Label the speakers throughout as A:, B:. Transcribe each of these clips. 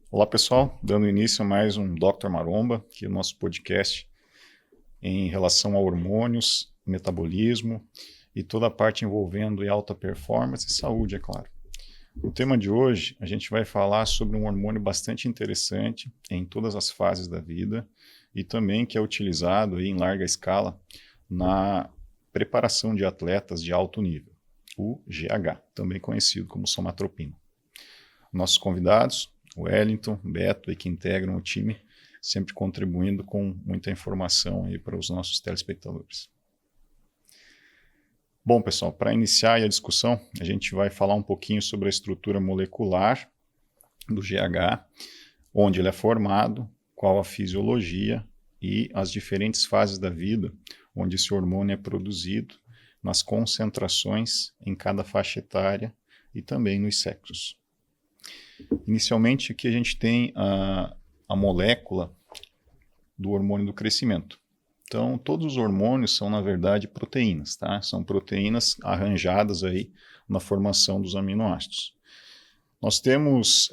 A: Olá pessoal, dando início a mais um Dr. Maromba, que é o nosso podcast em relação a hormônios, metabolismo e toda a parte envolvendo alta performance e saúde, é claro. No tema de hoje, a gente vai falar sobre um hormônio bastante interessante em todas as fases da vida e também que é utilizado aí, em larga escala na preparação de atletas de alto nível, o GH, também conhecido como somatropina. Nossos convidados, o Wellington, Beto, que integram o time, sempre contribuindo com muita informação aí para os nossos telespectadores. Bom, pessoal, para iniciar a discussão, a gente vai falar um pouquinho sobre a estrutura molecular do GH, onde ele é formado, qual a fisiologia e as diferentes fases da vida onde esse hormônio é produzido, nas concentrações em cada faixa etária e também nos sexos. Inicialmente, aqui a gente tem a molécula do hormônio do crescimento. Então, todos os hormônios são, na verdade, proteínas, tá? São proteínas arranjadas aí na formação dos aminoácidos. Nós temos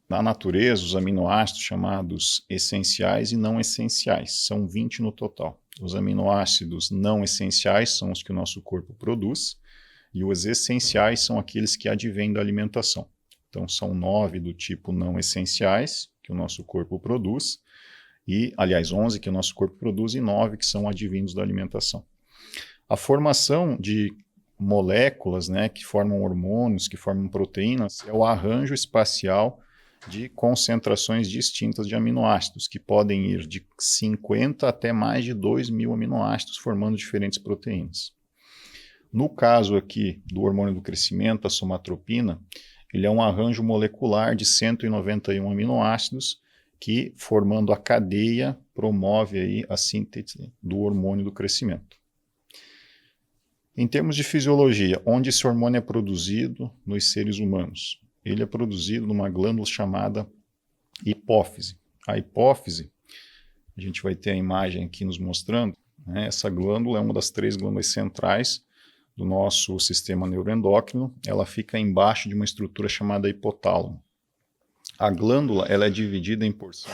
A: na natureza os aminoácidos chamados essenciais e não essenciais. São 20 no total. Os aminoácidos não essenciais são os que o nosso corpo produz e os essenciais são aqueles que advêm da alimentação. Então, são 9 do tipo não essenciais, que o nosso corpo produz, e, aliás, 11 que o nosso corpo produz e 9 que são advindos da alimentação. A formação de moléculas, né, que formam hormônios, que formam proteínas, é o arranjo espacial de concentrações distintas de aminoácidos, que podem ir de 50 até mais de 2.000 aminoácidos, formando diferentes proteínas. No caso aqui do hormônio do crescimento, a somatropina, ele é um arranjo molecular de 191 aminoácidos que, formando a cadeia, promove aí a síntese do hormônio do crescimento. Em termos de fisiologia, onde esse hormônio é produzido nos seres humanos? Ele é produzido numa glândula chamada hipófise. A hipófise, a gente vai ter a imagem aqui nos mostrando, né? Essa glândula é uma das 3 glândulas centrais do nosso sistema neuroendócrino, ela fica embaixo de uma estrutura chamada hipotálamo. A glândula ela é dividida em porção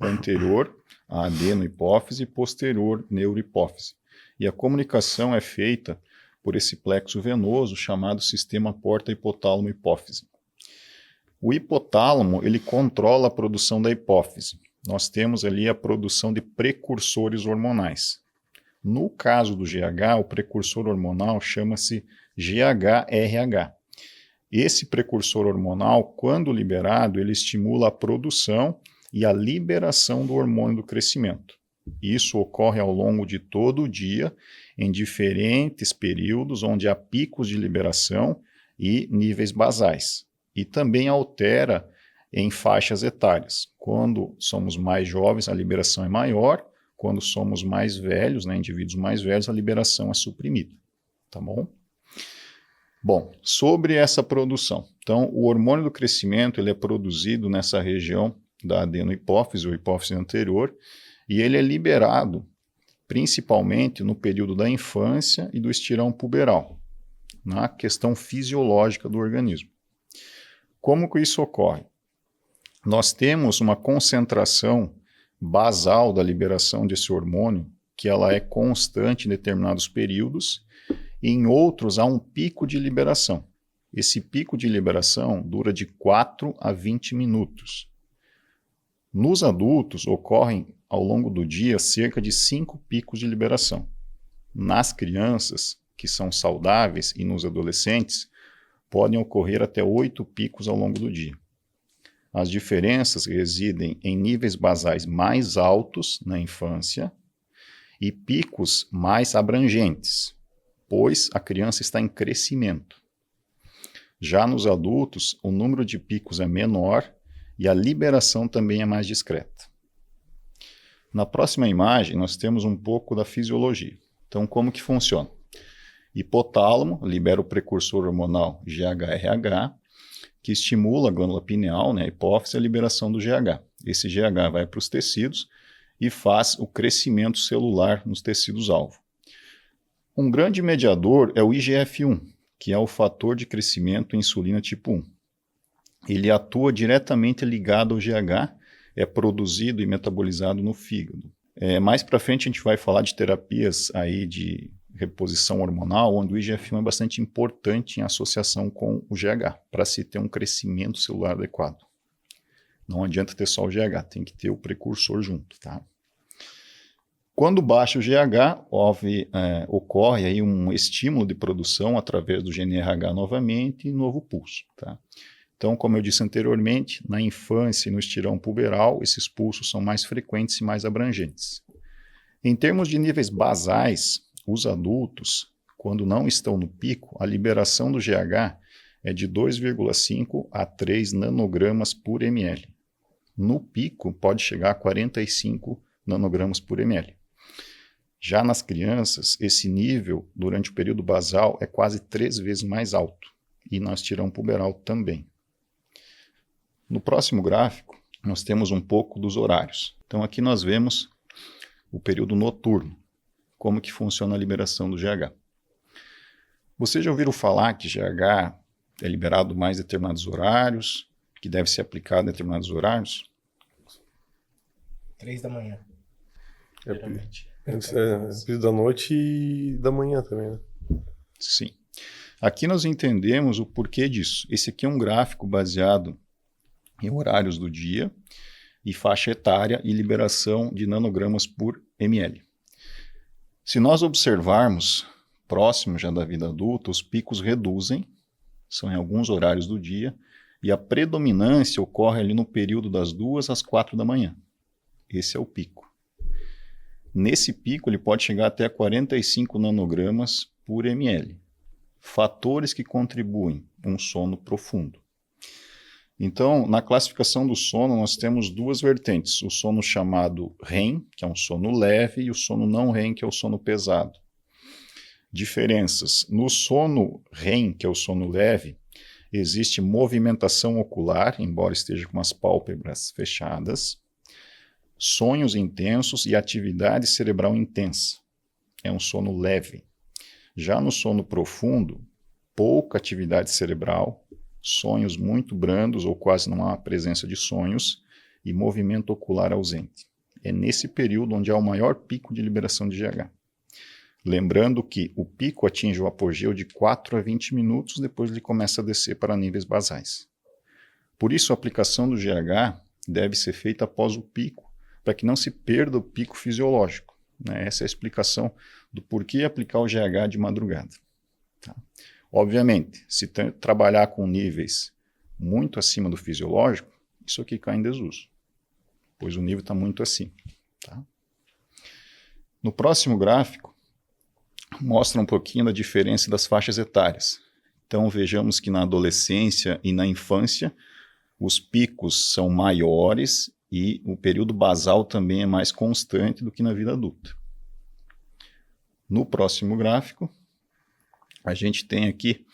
A: anterior, a adenohipófise, e posterior, neurohipófise. E a comunicação é feita por esse plexo venoso chamado sistema porta-hipotálamo-hipófise. O hipotálamo ele controla a produção da hipófise. Nós temos ali a produção de precursores hormonais. No caso do GH, o precursor hormonal chama-se GHRH. Esse precursor hormonal, quando liberado, ele estimula a produção e a liberação do hormônio do crescimento. Isso ocorre ao longo de todo o dia, em diferentes períodos, onde há picos de liberação e níveis basais. E também altera em faixas etárias. Quando somos mais jovens, a liberação é maior. Quando somos mais velhos, né, indivíduos mais velhos, a liberação é suprimida, tá bom? Bom, sobre essa produção. Então, o hormônio do crescimento ele é produzido nessa região da adenohipófise, ou hipófise anterior, e ele é liberado principalmente no período da infância e do estirão puberal, na questão fisiológica do organismo. Como que isso ocorre? Nós temos uma concentração basal da liberação desse hormônio, que ela é constante em determinados períodos, e em outros há um pico de liberação. Esse pico de liberação dura de 4 a 20 minutos. Nos adultos, ocorrem ao longo do dia cerca de 5 picos de liberação. Nas crianças, que são saudáveis, e nos adolescentes, podem ocorrer até 8 picos ao longo do dia. As diferenças residem em níveis basais mais altos na infância e picos mais abrangentes, pois a criança está em crescimento. Já nos adultos, o número de picos é menor e a liberação também é mais discreta. Na próxima imagem, nós temos um pouco da fisiologia. Então, como que funciona? Hipotálamo libera o precursor hormonal GHRH, que estimula a glândula pineal, né, a hipófise, a liberação do GH. Esse GH vai para os tecidos e faz o crescimento celular nos tecidos-alvo. Um grande mediador é o IGF-1, que é o fator de crescimento insulina tipo 1. ele atua diretamente ligado ao GH, é produzido e metabolizado no fígado. Mais para frente a gente vai falar de terapias aí de reposição hormonal, onde o IGF-1 é bastante importante em associação com o GH, para se ter um crescimento celular adequado. Não adianta ter só o GH, tem que ter o precursor junto, tá? Quando baixa o GH, ocorre aí um estímulo de produção através do GNRH novamente e novo pulso, tá? Então, como eu disse anteriormente, na infância e no estirão puberal, esses pulsos são mais frequentes e mais abrangentes. Em termos de níveis basais, os adultos, quando não estão no pico, a liberação do GH é de 2,5 a 3 nanogramas por ml. No pico, pode chegar a 45 nanogramas por ml. Já nas crianças, esse nível, durante o período basal, é quase 3 vezes mais alto, e no estirão puberal também. No próximo gráfico, nós temos um pouco dos horários. Então, aqui nós vemos o período noturno, como que funciona a liberação do GH. Vocês já ouviram falar que GH é liberado mais em determinados horários, que deve ser aplicado em determinados horários?
B: 3 da manhã.
C: Geralmente. É da noite e da manhã também, né?
A: Sim. Aqui nós entendemos o porquê disso. Esse aqui é um gráfico baseado em horários do dia e faixa etária e liberação de nanogramas por ml. Se nós observarmos, próximo já da vida adulta, os picos reduzem, são em alguns horários do dia, e a predominância ocorre ali no período das 2 às 4 da manhã. Esse é o pico. Nesse pico, ele pode chegar até 45 nanogramas por ml. Fatores que contribuem: um sono profundo. Então, na classificação do sono, nós temos 2 vertentes. O sono chamado REM, que é um sono leve, e o sono não REM, que é o sono pesado. Diferenças. No sono REM, que é o sono leve, existe movimentação ocular, embora esteja com as pálpebras fechadas, sonhos intensos e atividade cerebral intensa. É um sono leve. Já no sono profundo, pouca atividade cerebral, sonhos muito brandos ou quase não há presença de sonhos e movimento ocular ausente. É nesse período onde há o maior pico de liberação de GH. Lembrando que o pico atinge o apogeu de 4 a 20 minutos, depois ele começa a descer para níveis basais. Por isso, a aplicação do GH deve ser feita após o pico, para que não se perda o pico fisiológico, né? Essa é a explicação do porquê aplicar o GH de madrugada. Tá? Obviamente, se trabalhar com níveis muito acima do fisiológico, isso aqui cai em desuso, pois o nível está muito acima. Tá? No próximo gráfico, mostra um pouquinho da diferença das faixas etárias. Então, vejamos que na adolescência e na infância, os picos são maiores e o período basal também é mais constante do que na vida adulta. No próximo gráfico, a gente tem aqui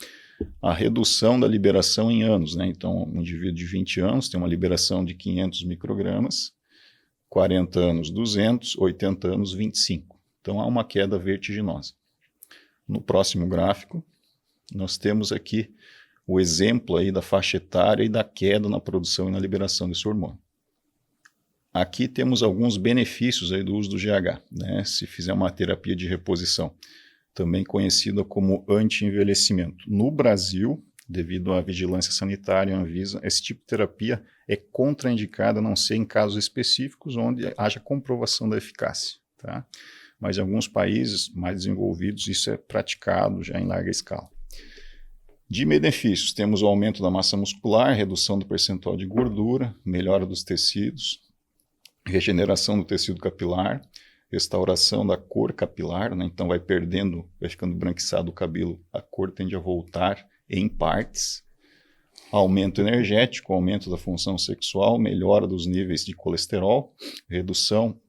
A: a redução da liberação em anos, né? Então, um indivíduo de 20 anos tem uma liberação de 500 microgramas, 40 anos 200, 80 anos 25. Então, há uma queda vertiginosa. No próximo gráfico, nós temos aqui o exemplo aí da faixa etária e da queda na produção e na liberação desse hormônio. Aqui temos alguns benefícios aí do uso do GH, né? Se fizer uma terapia de reposição, também conhecida como anti-envelhecimento. No Brasil, devido à vigilância sanitária e Anvisa, esse tipo de terapia é contraindicada, a não ser em casos específicos onde haja comprovação da eficácia, tá? Mas em alguns países mais desenvolvidos isso é praticado já em larga escala. De benefícios, temos o aumento da massa muscular, redução do percentual de gordura, melhora dos tecidos, regeneração do tecido capilar, restauração da cor capilar, né? Então vai ficando branquiçado o cabelo, a cor tende a voltar em partes, aumento energético, aumento da função sexual, melhora dos níveis de colesterol, redução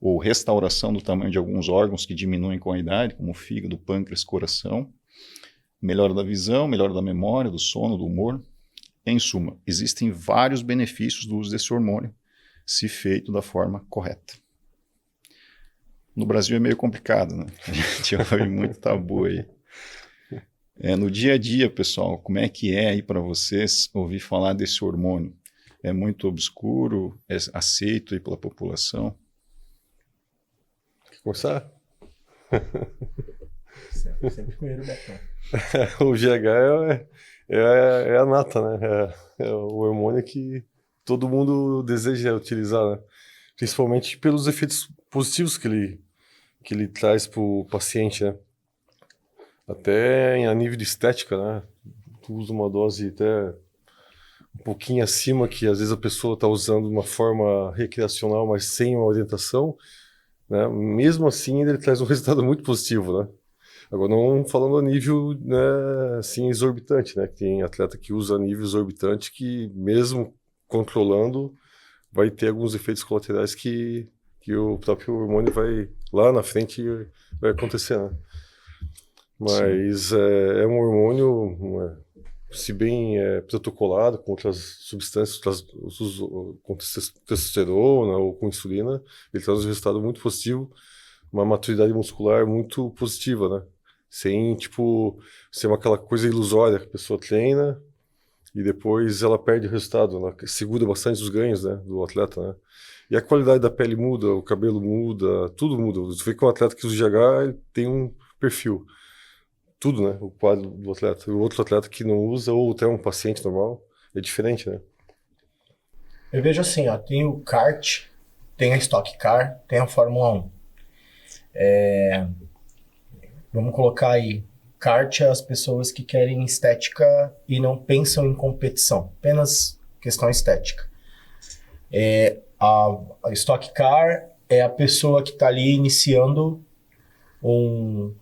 A: ou restauração do tamanho de alguns órgãos que diminuem com a idade, como o fígado, pâncreas, coração, melhora da visão, melhora da memória, do sono, do humor. Em suma, existem vários benefícios do uso desse hormônio, se feito da forma correta. No Brasil é meio complicado, né? A gente ouve muito tabu aí. No dia a dia, pessoal, como é que é aí para vocês ouvir falar desse hormônio? É muito obscuro? É aceito aí pela população?
C: Quer começar?
B: Sempre com o Betão.
C: O GH é a nata, né? É o hormônio que todo mundo deseja utilizar, né? Principalmente pelos efeitos positivos que ele traz para o paciente, né? Até a nível de estética, né? Tu usa uma dose até um pouquinho acima, que às vezes a pessoa está usando de uma forma recreacional, mas sem uma orientação, né? Mesmo assim, ele traz um resultado muito positivo, né? Agora, não falando a nível, né, assim, exorbitante, né? Que tem atleta que usa a nível exorbitante que, mesmo controlando, vai ter alguns efeitos colaterais que o próprio hormônio vai, lá na frente, vai acontecer, né? Mas é um hormônio, se bem protocolado com outras substâncias, com testosterona ou com insulina, ele traz um resultado muito positivo, uma maturidade muscular muito positiva, né? Sem, tipo, ser aquela coisa ilusória que a pessoa treina e depois ela perde o resultado, ela segura bastante os ganhos, né, do atleta, né? E a qualidade da pele muda, o cabelo muda, tudo muda. Você vê que um atleta que usa GH, ele tem um perfil. Tudo, né? O quadro do atleta. O outro atleta que não usa, ou até um paciente normal, é diferente, né?
B: Eu vejo assim, ó, tem o kart, tem a Stock Car, tem a Fórmula 1. Vamos colocar aí, kart é as pessoas que querem estética e não pensam em competição, apenas questão estética. A Stock Car é a pessoa que está ali iniciando um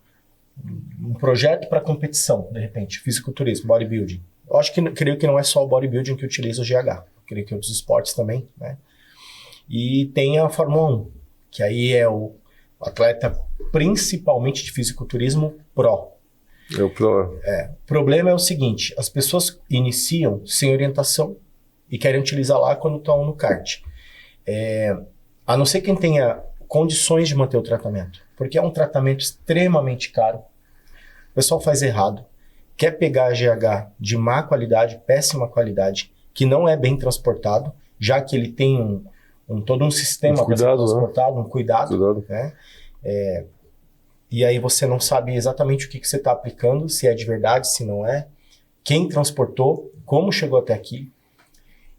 B: projeto para competição, de repente, fisiculturismo, bodybuilding. Eu creio que não é só o bodybuilding que utiliza o GH, eu creio que outros esportes também, né? E tem a Fórmula 1, que aí é o atleta principalmente de fisiculturismo pro.
C: É o pro.
B: O problema é o seguinte, as pessoas iniciam sem orientação e querem utilizar lá quando estão no kart. A não ser quem tenha condições de manter o tratamento, porque é um tratamento extremamente caro. O pessoal faz errado, quer pegar a GH de má qualidade, péssima qualidade, que não é bem transportado, já que ele tem todo um sistema para ser transportado, um cuidado. Né? E aí você não sabe exatamente o que você está aplicando, se é de verdade, se não é, quem transportou, como chegou até aqui,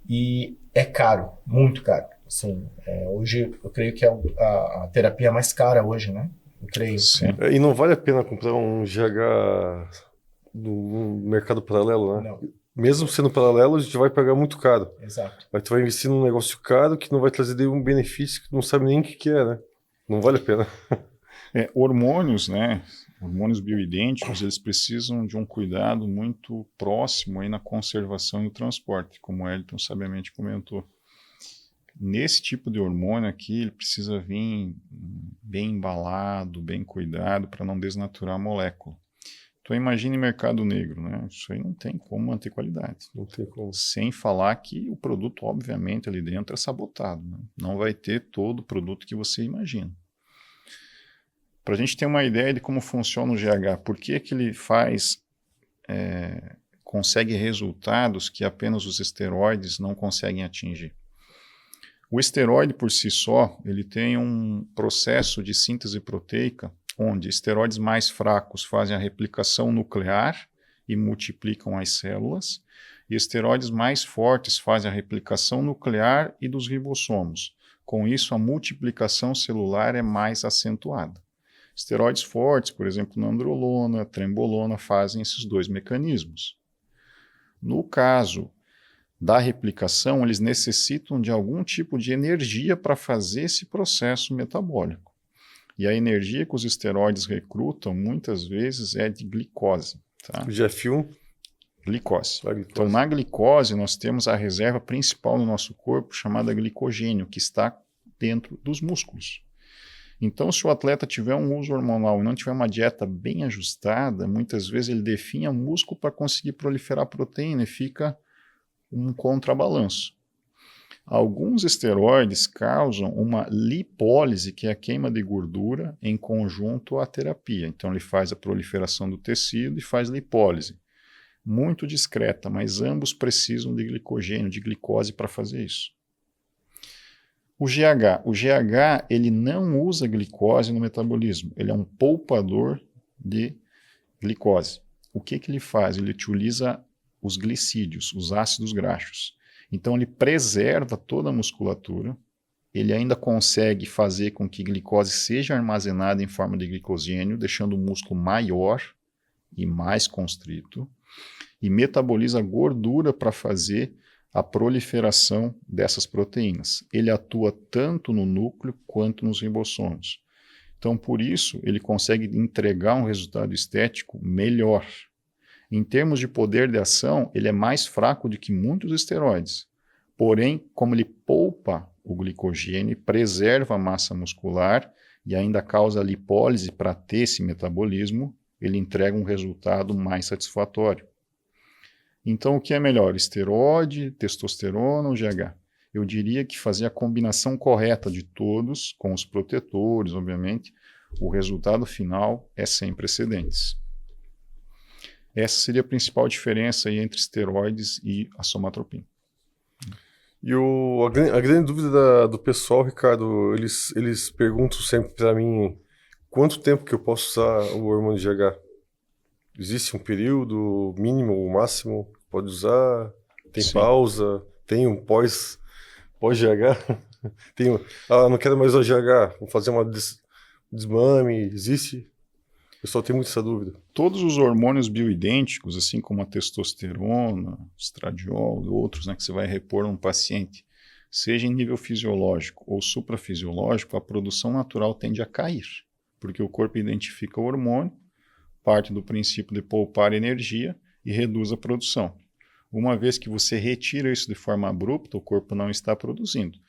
B: e é caro, muito caro. Assim, hoje eu creio que é a terapia mais cara hoje, né? Eu creio.
A: Sim.
C: E não vale a pena comprar um GH no mercado paralelo, né?
B: Não.
C: Mesmo sendo paralelo, a gente vai pagar muito caro.
B: Exato.
C: Aí tu vai investir num negócio caro que não vai trazer nenhum benefício, que tu não sabe nem o que é, né? Não vale a pena.
A: Hormônios, né? Hormônios bioidênticos, eles precisam de um cuidado muito próximo aí na conservação e no transporte, como o Elton sabiamente comentou. Nesse tipo de hormônio aqui, ele precisa vir bem embalado, bem cuidado, para não desnaturar a molécula. Então imagine mercado negro, né? Isso aí não tem como manter qualidade.
C: Não tem como.
A: Sem falar que o produto, obviamente, ali dentro é sabotado, né? Não vai ter todo o produto que você imagina. Para a gente ter uma ideia de como funciona o GH, por que ele consegue resultados que apenas os esteroides não conseguem atingir? O esteroide por si só, ele tem um processo de síntese proteica, onde esteroides mais fracos fazem a replicação nuclear e multiplicam as células, e esteroides mais fortes fazem a replicação nuclear e dos ribossomos. Com isso, a multiplicação celular é mais acentuada. Esteroides fortes, por exemplo, nandrolona, trembolona, fazem esses dois mecanismos. No caso da replicação, eles necessitam de algum tipo de energia para fazer esse processo metabólico. E a energia que os esteroides recrutam, muitas vezes, é de glicose. Tá?
C: O GF1?
A: Glicose. Então, na glicose, nós temos a reserva principal no nosso corpo, chamada glicogênio, que está dentro dos músculos. Então, se o atleta tiver um uso hormonal e não tiver uma dieta bem ajustada, muitas vezes ele definha músculo para conseguir proliferar proteína e fica um contrabalanço. Alguns esteroides causam uma lipólise, que é a queima de gordura, em conjunto à terapia. Então, ele faz a proliferação do tecido e faz lipólise. Muito discreta, mas ambos precisam de glicogênio, de glicose para fazer isso. O GH, ele não usa glicose no metabolismo, ele é um poupador de glicose. O que ele faz? Ele utiliza os glicídios, os ácidos graxos. Então, ele preserva toda a musculatura, ele ainda consegue fazer com que glicose seja armazenada em forma de glicogênio, deixando o músculo maior e mais constrito, e metaboliza gordura para fazer a proliferação dessas proteínas. Ele atua tanto no núcleo quanto nos ribossomos. Então, por isso, ele consegue entregar um resultado estético melhor. Em termos de poder de ação, ele é mais fraco do que muitos esteroides. Porém, como ele poupa o glicogênio, preserva a massa muscular e ainda causa lipólise para ter esse metabolismo, ele entrega um resultado mais satisfatório. Então, o que é melhor, esteroide, testosterona ou GH? Eu diria que fazer a combinação correta de todos, com os protetores, obviamente, o resultado final é sem precedentes. Essa seria a principal diferença aí entre esteroides e a somatropina.
C: E a grande dúvida do pessoal, Ricardo, eles perguntam sempre para mim quanto tempo que eu posso usar o hormônio GH. Existe um período mínimo ou máximo? Pode usar? Tem
A: Sim.
C: pausa? Tem um pós-GH? Não quero mais usar GH, vou fazer uma desmame, existe? O pessoal tem muito essa dúvida.
A: Todos os hormônios bioidênticos, assim como a testosterona, estradiol e outros, né, que você vai repor num paciente, seja em nível fisiológico ou suprafisiológico, a produção natural tende a cair, porque o corpo identifica o hormônio, parte do princípio de poupar energia e reduz a produção. Uma vez que você retira isso de forma abrupta, o corpo não está produzindo.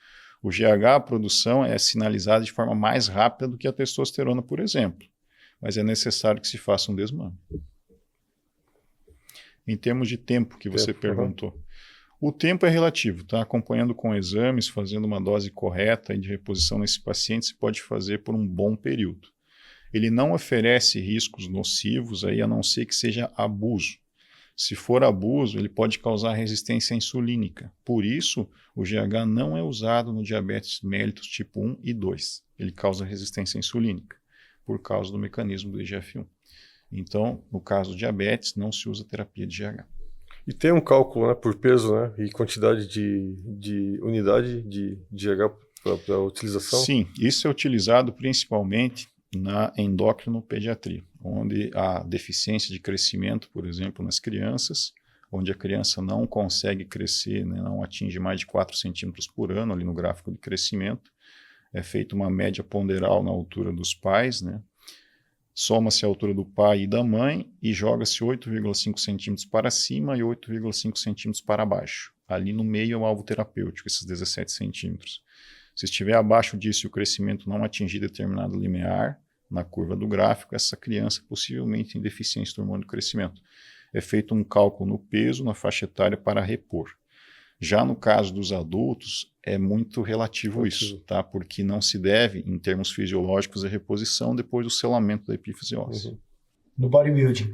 A: O GH, a produção é sinalizada de forma mais rápida do que a testosterona, por exemplo. Mas é necessário que se faça um desmame. Em termos de tempo que você perguntou, o tempo é relativo, tá? Acompanhando com exames, fazendo uma dose correta e de reposição nesse paciente, se pode fazer por um bom período. Ele não oferece riscos nocivos, aí, a não ser que seja abuso. Se for abuso, ele pode causar resistência insulínica. Por isso, o GH não é usado no diabetes mellitus tipo 1 e 2. Ele causa resistência insulínica, por causa do mecanismo do IGF-1. Então, no caso do diabetes, não se usa terapia de GH.
C: E tem um cálculo, né, por peso, né, e quantidade de unidade de GH para utilização?
A: Sim, isso é utilizado principalmente na endocrinopediatria, onde há deficiência de crescimento, por exemplo, nas crianças, onde a criança não consegue crescer, né, não atinge mais de 4 centímetros por ano ali no gráfico de crescimento. É feita uma média ponderal na altura dos pais, né? Soma-se a altura do pai e da mãe e joga-se 8,5 centímetros para cima e 8,5 centímetros para baixo. Ali no meio é o alvo terapêutico, esses 17 centímetros. Se estiver abaixo disso e o crescimento não atingir determinado limiar na curva do gráfico, essa criança possivelmente tem deficiência do hormônio do crescimento. É feito um cálculo no peso, na faixa etária para repor. Já no caso dos adultos, é muito relativo isso, tá? Porque não se deve, em termos fisiológicos, a reposição depois do selamento da epífise óssea.
B: Uhum. No bodybuilding.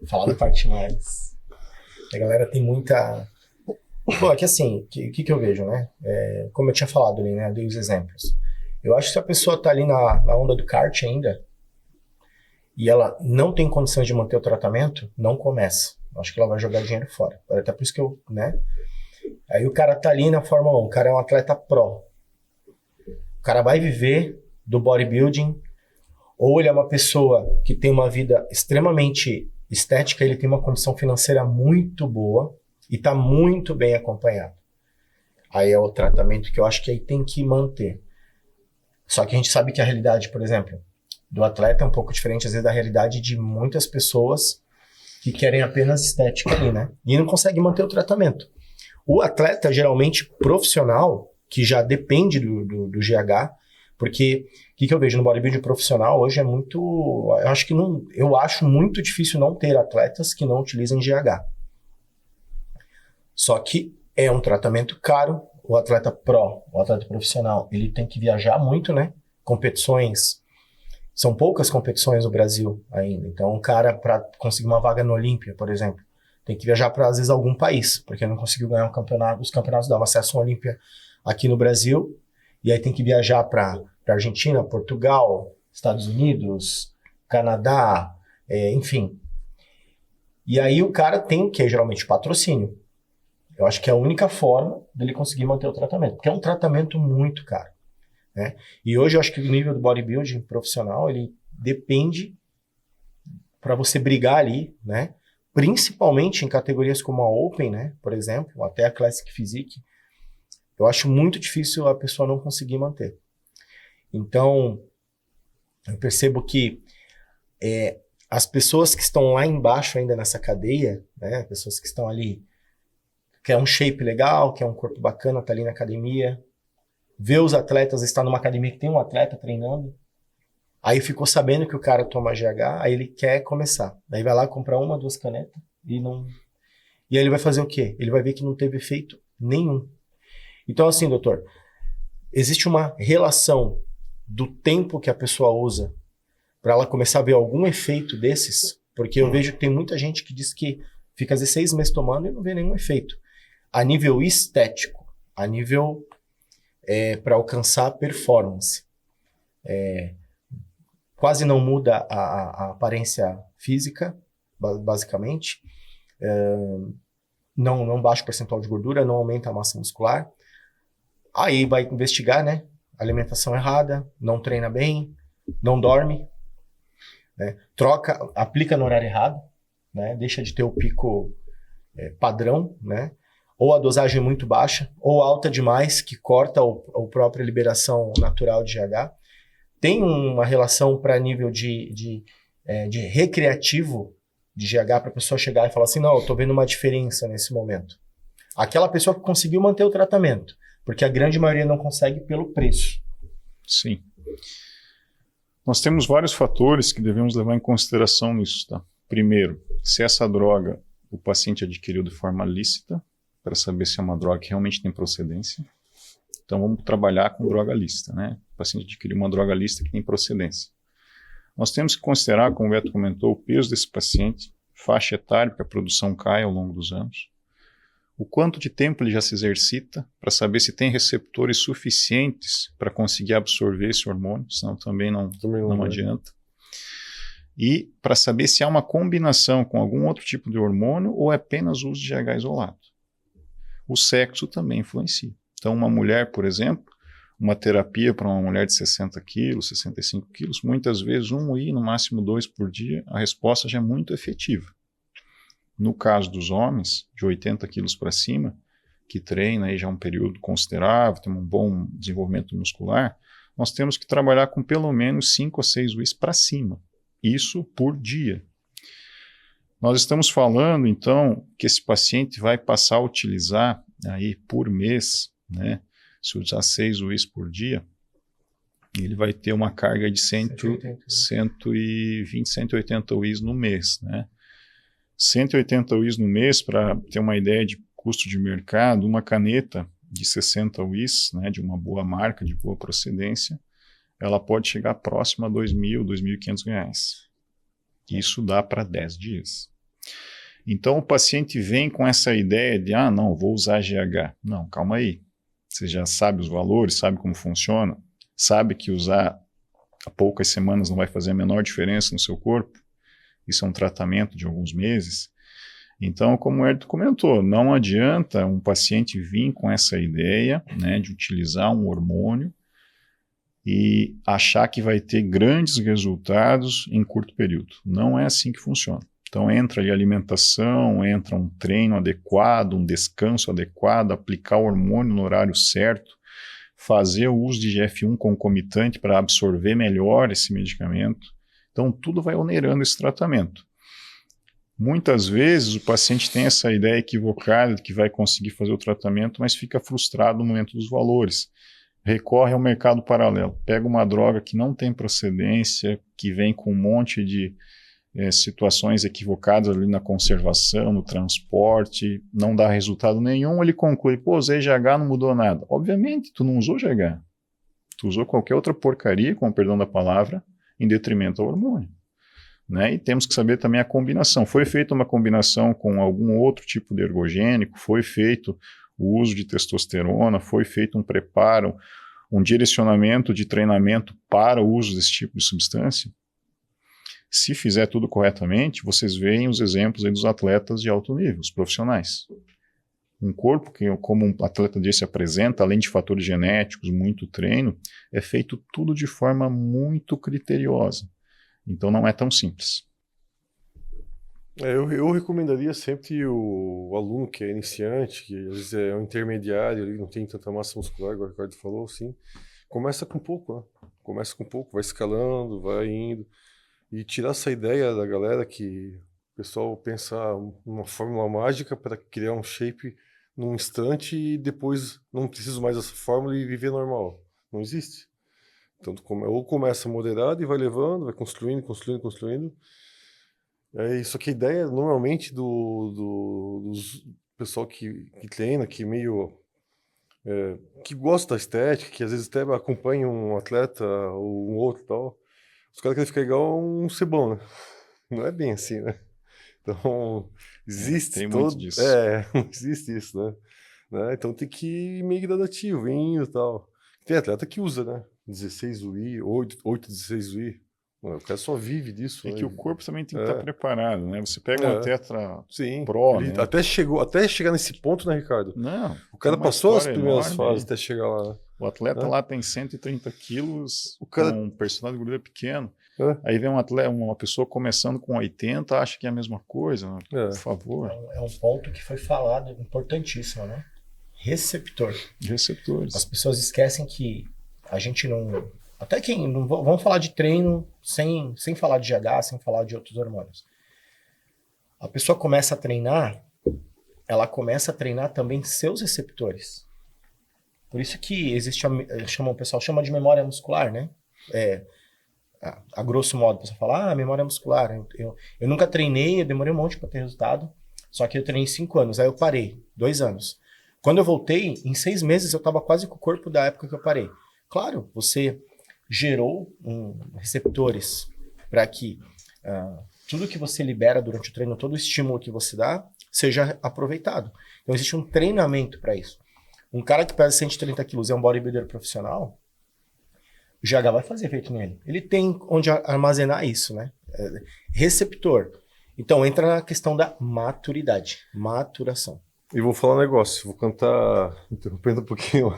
B: Falar da parte mais. A galera tem muita... Bom, é que assim, o que eu vejo, né? Como eu tinha falado ali, né? Dei os exemplos. Eu acho que se a pessoa tá ali na onda do kart ainda e ela não tem condições de manter o tratamento, não começa. Acho que ela vai jogar dinheiro fora. Até por isso que eu, né? Aí o cara tá ali na Fórmula 1, o cara é um atleta pró. O cara vai viver do bodybuilding, ou ele é uma pessoa que tem uma vida extremamente estética, ele tem uma condição financeira muito boa e tá muito bem acompanhado. Aí é o tratamento que eu acho que aí tem que manter. Só que a gente sabe que a realidade, por exemplo, do atleta é um pouco diferente, às vezes, da realidade de muitas pessoas que querem apenas estética ali, né? E não conseguem manter o tratamento. O atleta, geralmente, profissional, que já depende do GH, porque o que eu vejo no bodybuilding profissional hoje é muito... Eu acho muito difícil não ter atletas que não utilizem GH. Só que É um tratamento caro. O atleta o atleta profissional, ele tem que viajar muito, né? Competições, são poucas competições no Brasil ainda. Então, o cara, para conseguir uma vaga no Olímpia, por exemplo, tem que viajar para, às vezes, algum país, porque não conseguiu ganhar um campeonato. Os campeonatos davam acesso ao Olímpia aqui no Brasil, e aí tem que viajar para Argentina, Portugal, Estados Unidos, Canadá, enfim. E aí o cara tem o quê? Geralmente patrocínio. Eu acho que é a única forma dele conseguir manter o tratamento, porque é um tratamento muito caro, né? E hoje eu acho que o nível do bodybuilding profissional, ele depende para você brigar ali, né? Principalmente em categorias como a Open, né? Por exemplo, até a Classic Physique, eu acho muito difícil a pessoa não conseguir manter. Então, eu percebo que as pessoas que estão lá embaixo ainda nessa cadeia, né? Pessoas que estão ali, quer um shape legal, quer um corpo bacana, tá ali na academia, vê os atletas, está numa academia que tem um atleta treinando, aí ficou sabendo que o cara toma GH, aí ele quer começar. Daí vai lá comprar 1, 2 canetas e não... E aí ele vai fazer o quê? Ele vai ver que não teve efeito nenhum. Então assim, doutor, existe uma relação do tempo que a pessoa usa para ela começar a ver algum efeito desses, porque eu vejo que tem muita gente que diz que fica às vezes 6 meses tomando e não vê nenhum efeito. A nível estético, a nível para alcançar a performance. Quase não muda a aparência física, basicamente. Não baixa o percentual de gordura, não aumenta a massa muscular. Aí vai investigar, né? Alimentação errada, não treina bem, não dorme, né? Aplica no horário errado, né? Deixa de ter o pico padrão, né? Ou a dosagem é muito baixa, ou alta demais, que corta a própria liberação natural de GH. Tem uma relação para nível de recreativo de GH, para a pessoa chegar e falar assim, não, eu estou vendo uma diferença nesse momento. Aquela pessoa que conseguiu manter o tratamento, porque a grande maioria não consegue pelo preço.
A: Sim. Nós temos vários fatores que devemos levar em consideração nisso, tá? Primeiro, se essa droga o paciente adquiriu de forma lícita, para saber se é uma droga que realmente tem procedência. Então vamos trabalhar com droga lícita, né? O paciente adquiriu uma droga lícita que tem procedência. Nós temos que considerar, como o Beto comentou, o peso desse paciente, faixa etária, porque a produção cai ao longo dos anos, o quanto de tempo ele já se exercita, para saber se tem receptores suficientes para conseguir absorver esse hormônio, senão também não adianta. E para saber se há uma combinação com algum outro tipo de hormônio ou é apenas uso de GH isolado. O sexo também influencia. Então, uma mulher, por exemplo, uma terapia para uma mulher de 60 quilos, 65 quilos, muitas vezes 1 e no máximo 2 por dia, a resposta já é muito efetiva. No caso dos homens, de 80 quilos para cima, que treina aí já um período considerável, tem um bom desenvolvimento muscular, nós temos que trabalhar com pelo menos 5 ou 6 WIs para cima. Isso por dia. Nós estamos falando, então, que esse paciente vai passar a utilizar aí por mês, né? Se usar 6 WIs por dia, ele vai ter uma carga de 120, 180 WIs no mês, né? 180 WIs no mês, para ter uma ideia de custo de mercado, uma caneta de 60 WIs, né, de uma boa marca, de boa procedência, ela pode chegar próximo a R$2.000, R$2.500. Isso dá para 10 dias. Então o paciente vem com essa ideia de, não, vou usar GH. Não, calma aí. Você já sabe os valores, sabe como funciona, sabe que usar há poucas semanas não vai fazer a menor diferença no seu corpo. Isso é um tratamento de alguns meses. Então, como o Hérito comentou, não adianta um paciente vir com essa ideia, né, de utilizar um hormônio e achar que vai ter grandes resultados em curto período. Não é assim que funciona. Então entra ali alimentação, entra um treino adequado, um descanso adequado, aplicar o hormônio no horário certo, fazer o uso de GF1 concomitante para absorver melhor esse medicamento. Então tudo vai onerando esse tratamento. Muitas vezes o paciente tem essa ideia equivocada de que vai conseguir fazer o tratamento, mas fica frustrado no momento dos valores. Recorre ao mercado paralelo, pega uma droga que não tem procedência, que vem com um monte de situações equivocadas ali na conservação, no transporte, não dá resultado nenhum, ele conclui, pô, usei GH, não mudou nada. Obviamente, tu não usou GH. Tu usou qualquer outra porcaria, com o perdão da palavra, em detrimento ao hormônio. Né? E temos que saber também a combinação. Foi feita uma combinação com algum outro tipo de ergogênico, foi feito o uso de testosterona, foi feito um preparo, um direcionamento de treinamento para o uso desse tipo de substância. Se fizer tudo corretamente, vocês veem os exemplos aí dos atletas de alto nível, os profissionais. Um corpo que, como um atleta disse, apresenta, além de fatores genéticos, muito treino, é feito tudo de forma muito criteriosa. Então não é tão simples.
C: Eu recomendaria sempre o aluno que é iniciante, que às vezes é um intermediário, ele não tem tanta massa muscular, igual o Ricardo falou, assim, começa com pouco, né? Começa com pouco, vai escalando, vai indo, e tirar essa ideia da galera que o pessoal pensa uma fórmula mágica para criar um shape num instante e depois não preciso mais dessa fórmula e viver normal. Não existe. Então, ou começa moderado e vai levando, vai construindo. Isso aqui, a ideia normalmente dos pessoal que treina, que meio que gosta da estética, que às vezes até acompanha um atleta ou um outro e tal, os caras querem ficar igual um cebão, né? Não é bem assim, né? Então, existe
A: tem
C: todo...
A: muito disso.
C: não existe isso, né? Então tem que ir meio gradativo, indo e tal. Tem atleta que usa, né? 16 UI, 8, 16 UI. O cara só vive disso.
A: É
C: né?
A: que o corpo também tem que estar preparado, né? Você pega um atleta
C: Sim,
A: pro,
C: ele
A: né?
C: até chegar nesse ponto, né, Ricardo?
A: Não.
C: O cara
A: uma
C: passou as
A: história
C: primeiras
A: enorme
C: fases
A: aí.
C: até chegar lá.
A: O atleta
C: É.
A: lá tem 130 quilos,
C: O cara-
A: com um percentual de gordura pequeno.
C: É.
A: Aí vem um atleta, uma pessoa começando com 80, acha que é a mesma coisa. Né?
C: É.
A: Por favor.
B: É um ponto que foi falado, importantíssimo, né? Receptor.
A: Receptores.
B: As pessoas esquecem que a gente não... Até quem... Não, vamos falar de treino sem falar de GH, sem falar de outros hormônios. A pessoa começa a treinar, ela começa a treinar também seus receptores. Por isso que existe, o pessoal chama de memória muscular, né? A grosso modo, o pessoal fala, memória muscular. Eu nunca treinei, eu demorei um monte para ter resultado, só que eu treinei 5 anos, aí eu parei, 2 anos. Quando eu voltei, em 6 meses eu estava quase com o corpo da época que eu parei. Claro, você gerou receptores para que tudo que você libera durante o treino, todo o estímulo que você dá, seja aproveitado. Então existe um treinamento para isso. Um cara que pesa 130 quilos e é um bodybuilder profissional, o GH vai fazer efeito nele. Ele tem onde armazenar isso, né? Receptor. Então entra na questão da maturidade, maturação.
C: E vou falar um negócio, vou cantar, interrompendo um pouquinho.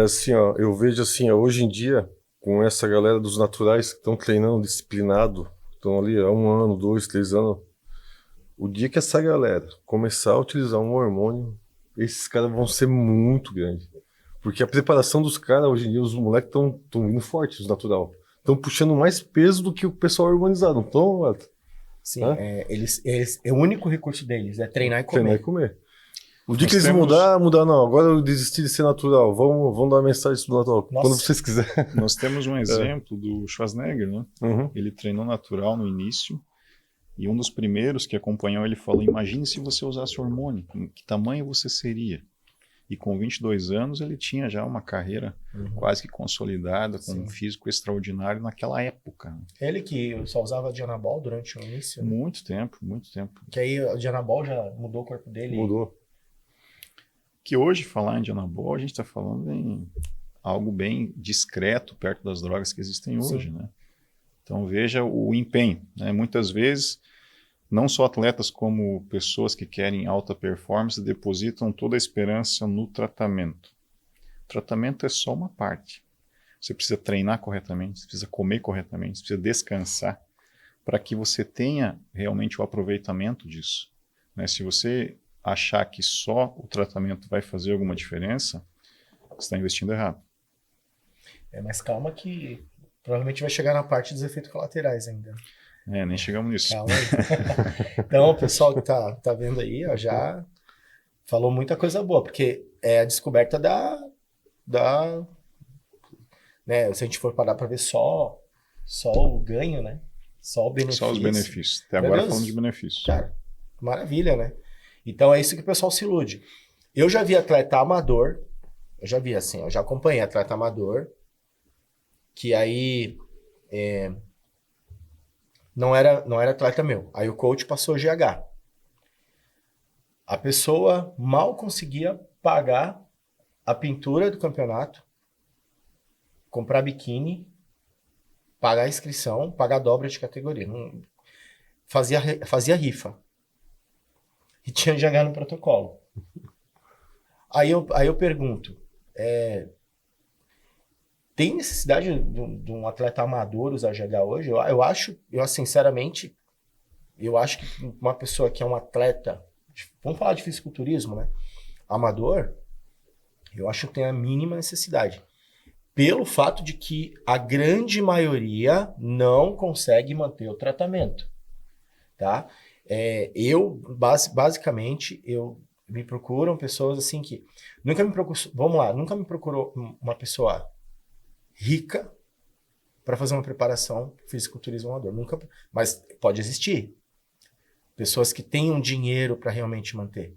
C: Assim, ó, eu vejo assim, ó, hoje em dia, com essa galera dos naturais que estão treinando disciplinado, estão ali há 1 ano, 2, 3 anos, o dia que essa galera começar a utilizar um hormônio, esses caras vão ser muito grandes. Porque a preparação dos caras, hoje em dia, os moleques estão indo fortes, os natural. Estão puxando mais peso do que o pessoal hormonizado, não estão?
B: Sim, o único recurso deles é treinar e comer.
C: Treinar e comer. O dia que eles mudar, não. Agora eu desisti de ser natural. Vamos dar uma mensagem do natural.
B: Nossa.
C: Quando vocês quiserem.
A: Nós temos um exemplo do Schwarzenegger, né?
C: Uhum.
A: Ele treinou natural no início e um dos primeiros que acompanhou ele falou, imagine se você usasse hormônio, em que tamanho você seria? E com 22 anos ele tinha já uma carreira quase que consolidada, com um físico extraordinário naquela época.
B: Ele que só usava Dianabol durante o início.
A: Muito tempo, muito tempo.
B: Que aí o Dianabol já mudou o corpo dele.
C: Mudou.
A: Que hoje falar em Dianabol, a gente está falando em algo bem discreto perto das drogas que existem hoje, né? Então veja o empenho, né? Muitas vezes, não só atletas como pessoas que querem alta performance depositam toda a esperança no tratamento. O tratamento é só uma parte. Você precisa treinar corretamente, você precisa comer corretamente, você precisa descansar para que você tenha realmente o aproveitamento disso, né? Se você achar que só o tratamento vai fazer alguma diferença, você está investindo errado.
B: Mas calma que provavelmente vai chegar na parte dos efeitos colaterais ainda.
A: Nem chegamos nisso.
B: Calma aí. Então, o pessoal que tá vendo aí, ó, já falou muita coisa boa, porque é a descoberta né, se a gente for parar para ver só o ganho, né? Só o benefício.
A: Só os benefícios. Até
B: Meu
A: agora
B: Deus.
A: falando de benefícios.
B: Cara, maravilha, né? Então é isso que o pessoal se ilude. Eu já vi atleta amador, eu já acompanhei atleta amador, que aí não era atleta meu. Aí o coach passou GH. A pessoa mal conseguia pagar a pintura do campeonato, comprar biquíni, pagar a inscrição, pagar a dobra de categoria. Não, fazia rifa. E tinha GH no protocolo. Aí eu pergunto, tem necessidade de um atleta amador usar GH hoje? Eu sinceramente, eu acho que uma pessoa que é um atleta, vamos falar de fisiculturismo, né? Amador, eu acho que tem a mínima necessidade. Pelo fato de que a grande maioria não consegue manter o tratamento, tá? Basicamente, me procuram pessoas assim que nunca me procurou uma pessoa rica para fazer uma preparação fisiculturismo amador. Nunca, mas pode existir. Pessoas que tenham dinheiro para realmente manter.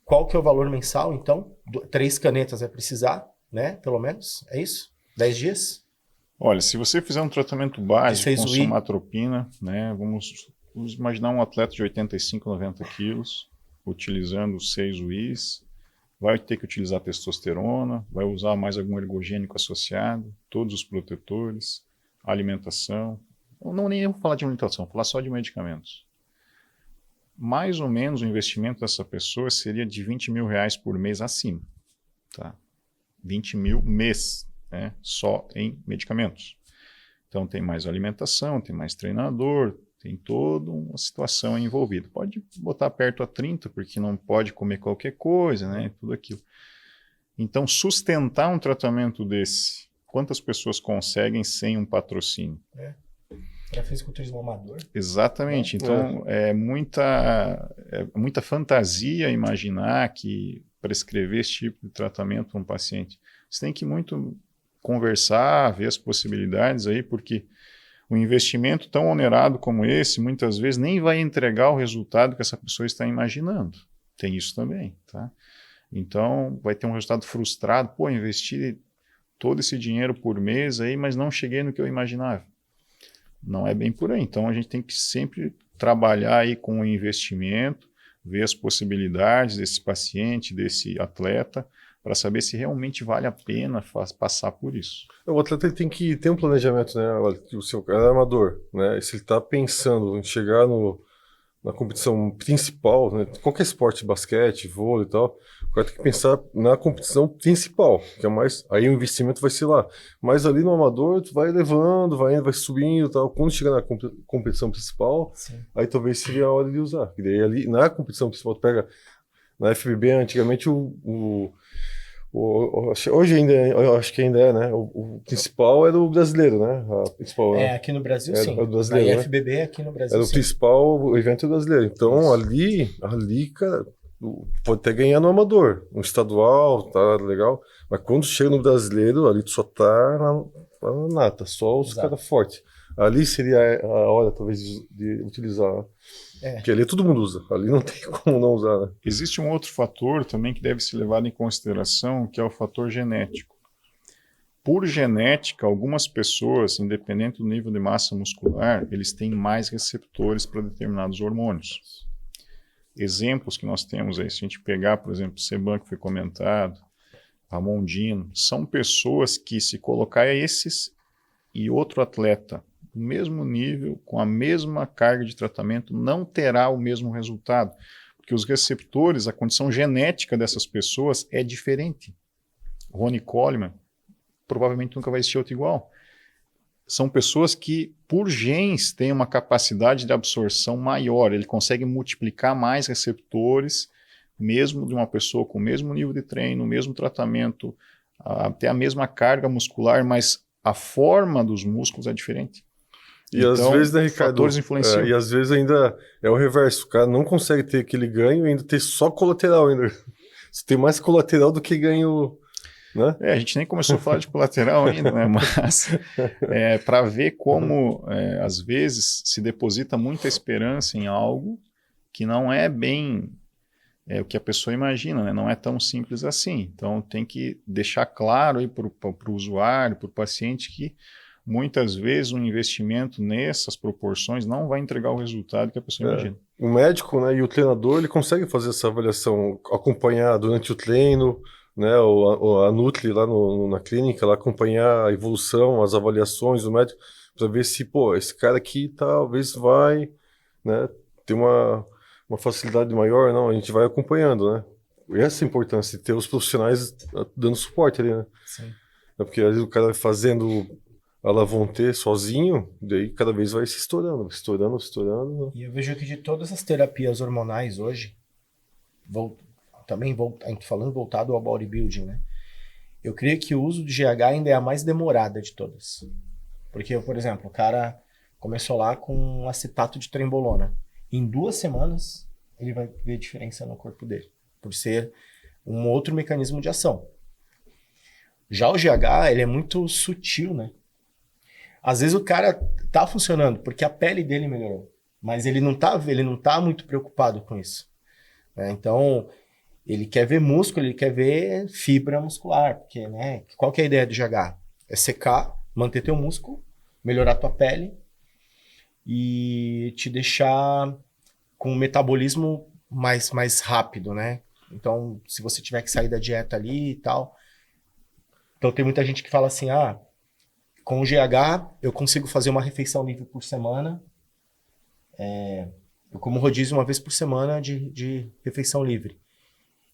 B: Qual que é o valor mensal, então? 3 canetas vai precisar, né? Pelo menos, é isso? 10 dias?
A: Olha, se você fizer um tratamento básico com
B: 16 UI.
A: somatropina, né? Vamos imaginar um atleta de 85, 90 quilos, utilizando 6 UIs, vai ter que utilizar testosterona, vai usar mais algum ergogênico associado, todos os protetores, alimentação. Não nem vou falar de alimentação, vou falar só de medicamentos. Mais ou menos o investimento dessa pessoa seria de R$20 mil por mês acima. Tá? 20 mil mês, né? Só em medicamentos. Então tem mais alimentação, tem mais treinador, tem toda uma situação envolvida. Pode botar perto a 30, porque não pode comer qualquer coisa, né? Tudo aquilo. Então, sustentar um tratamento desse, quantas pessoas conseguem sem um patrocínio?
B: Para fisiculturismo amador?
A: Exatamente. Então, é muita fantasia imaginar que prescrever esse tipo de tratamento para um paciente. Você tem que muito conversar, ver as possibilidades aí, porque um investimento tão onerado como esse, muitas vezes, nem vai entregar o resultado que essa pessoa está imaginando. Tem isso também, tá? Então, vai ter um resultado frustrado. Pô, investi todo esse dinheiro por mês aí, mas não cheguei no que eu imaginava. Não é bem por aí. Então, a gente tem que sempre trabalhar aí com o investimento, ver as possibilidades desse paciente, desse atleta, para saber se realmente vale a pena passar por isso.
C: O atleta ele tem que ter um planejamento, né? Olha, o seu cara é amador, né? E se ele está pensando em chegar na competição principal, né? Qualquer esporte, basquete, vôlei e tal, o cara tem que pensar na competição principal, que é mais... Aí o investimento vai ser lá. Mas ali no amador, tu vai levando, vai indo, vai subindo e tal. Quando chegar na competição principal, sim, aí talvez seria a hora de usar. E daí ali, na competição principal, tu pega... Na FBB, antigamente, hoje ainda, eu acho que ainda é, né? O principal era o brasileiro, né? Principal,
B: aqui no Brasil, sim.
C: Era o brasileiro,
B: na IFBB, aqui no Brasil,
C: era
B: sim.
C: O principal, o evento brasileiro. Então, ali, cara, pode até ganhar no amador, no estadual, tá legal. Mas quando chega no brasileiro, ali tu só tá na nata, só os caras fortes. Ali seria a hora, talvez, de utilizar. Porque ali todo mundo usa, ali não tem como não usar, né?
A: Existe um outro fator também que deve ser levado em consideração, que é o fator genético. Por genética, algumas pessoas, independente do nível de massa muscular, eles têm mais receptores para determinados hormônios. Exemplos que nós temos aí, se a gente pegar, por exemplo, o Seban, que foi comentado, Ramon Dino, são pessoas que, se colocar esses e outro atleta no mesmo nível, com a mesma carga de tratamento, não terá o mesmo resultado, porque os receptores, a condição genética dessas pessoas é diferente. Ronnie Coleman provavelmente nunca vai existir outro igual. São pessoas que, por genes, têm uma capacidade de absorção maior, ele consegue multiplicar mais receptores, mesmo de uma pessoa com o mesmo nível de treino, o mesmo tratamento, até a mesma carga muscular, mas a forma dos músculos é diferente.
C: E então, às vezes, né, Ricardo,
A: fatores influenciam.
C: E às vezes ainda é o reverso, o cara não consegue ter aquele ganho e ainda ter só colateral ainda. Você tem mais colateral do que ganho né?
A: A gente nem começou a falar de colateral ainda, né? Mas para ver como, às vezes, se deposita muita esperança em algo que não é bem o que a pessoa imagina, né? Não é tão simples assim. Então, tem que deixar claro aí para o usuário, para o paciente, que muitas vezes um investimento nessas proporções não vai entregar o resultado que a pessoa imagina.
C: O médico, né, e o treinador, ele consegue fazer essa avaliação, acompanhar durante o treino, né, a Nutri lá na clínica, lá acompanhar a evolução, as avaliações do médico, para ver se, pô, esse cara aqui talvez vai, né, ter uma facilidade maior, não, a gente vai acompanhando, né. E essa é a importância de ter os profissionais dando suporte ali, né.
B: Sim.
C: Porque às vezes o cara vai fazendo a Lavonté sozinho, daí cada vez vai se estourando, estourando.
B: E eu vejo que de todas as terapias hormonais hoje, falando voltado ao bodybuilding, né? Eu creio que o uso do GH ainda é a mais demorada de todas. Porque, por exemplo, o cara começou lá com um acetato de trembolona. Em 2 semanas, ele vai ver diferença no corpo dele, por ser um outro mecanismo de ação. Já o GH, ele é muito sutil, né? Às vezes o cara tá funcionando porque a pele dele melhorou, mas ele não tá muito preocupado com isso, né? Então, ele quer ver músculo, ele quer ver fibra muscular, porque, né, qual que é a ideia do GH? É secar, manter teu músculo, melhorar tua pele e te deixar com um metabolismo mais rápido, né? Então, se você tiver que sair da dieta ali e tal. Então, tem muita gente que fala assim, com o GH, eu consigo fazer uma refeição livre por semana. Eu como rodízio uma vez por semana de refeição livre.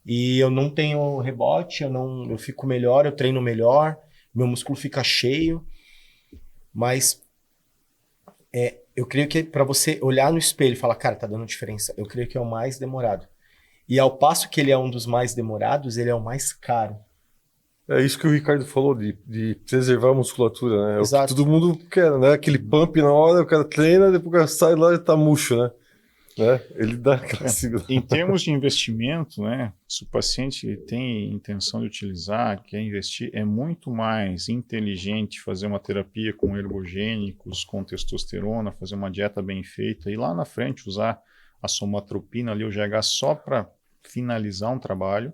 B: E eu não tenho rebote, eu fico melhor, eu treino melhor, meu músculo fica cheio. Mas eu creio que para você olhar no espelho e falar, cara, tá dando diferença, eu creio que é o mais demorado. E ao passo que ele é um dos mais demorados, ele é o mais caro.
C: É isso que o Ricardo falou, de preservar a musculatura, né? É
B: Exato.
C: o que todo mundo quer, né? Aquele pump na hora, o cara treina, depois o cara sai lá e tá murcho, né? Ele dá aquela segurada.
A: Em termos de investimento, né? Se o paciente tem intenção de utilizar, quer investir, é muito mais inteligente fazer uma terapia com ergogênicos, com testosterona, fazer uma dieta bem feita e lá na frente usar a somatropina ali, o GH, só para finalizar um trabalho,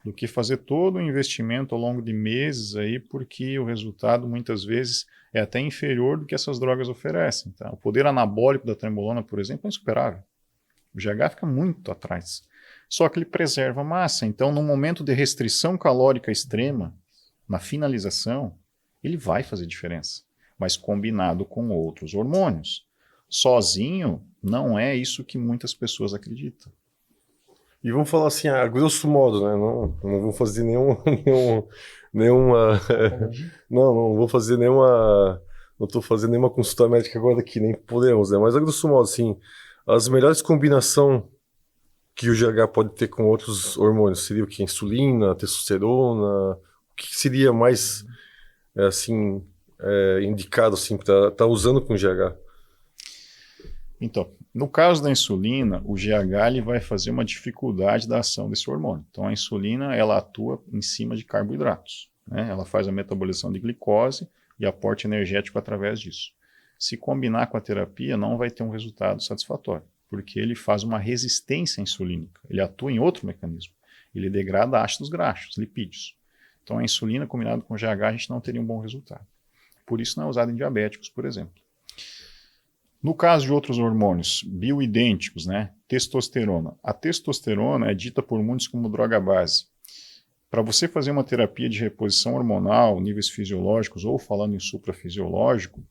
A: do que fazer todo o investimento ao longo de meses aí, porque o resultado muitas vezes é até inferior do que essas drogas oferecem. Tá? O poder anabólico da trembolona, por exemplo, é insuperável. O GH fica muito atrás. Só que ele preserva a massa. Então, no momento de restrição calórica extrema, na finalização, ele vai fazer diferença. Mas combinado com outros hormônios. Sozinho, não é isso que muitas pessoas acreditam.
C: E vamos falar assim, a grosso modo, né? Não vou fazer nenhuma não vou fazer nenhuma. Não estou fazendo nenhuma consulta médica agora aqui, nem podemos, né? Mas a grosso modo, assim, as melhores combinações que o GH pode ter com outros hormônios seria o que? Insulina, testosterona? O que seria mais, indicado, assim, para estar usando com o GH?
A: Então, no caso da insulina, o GH ele vai fazer uma dificuldade da ação desse hormônio. Então, a insulina ela atua em cima de carboidratos, né? Ela faz a metabolização de glicose e aporte energético através disso. Se combinar com a terapia, não vai ter um resultado satisfatório, porque ele faz uma resistência insulínica. Ele atua em outro mecanismo. Ele degrada ácidos graxos, lipídios. Então, a insulina combinada com o GH, a gente não teria um bom resultado. Por isso, não é usado em diabéticos, por exemplo. No caso de outros hormônios bioidênticos, né, testosterona. A testosterona é dita por muitos como droga base. Para você fazer uma terapia de reposição hormonal, níveis fisiológicos ou falando em suprafisiológico,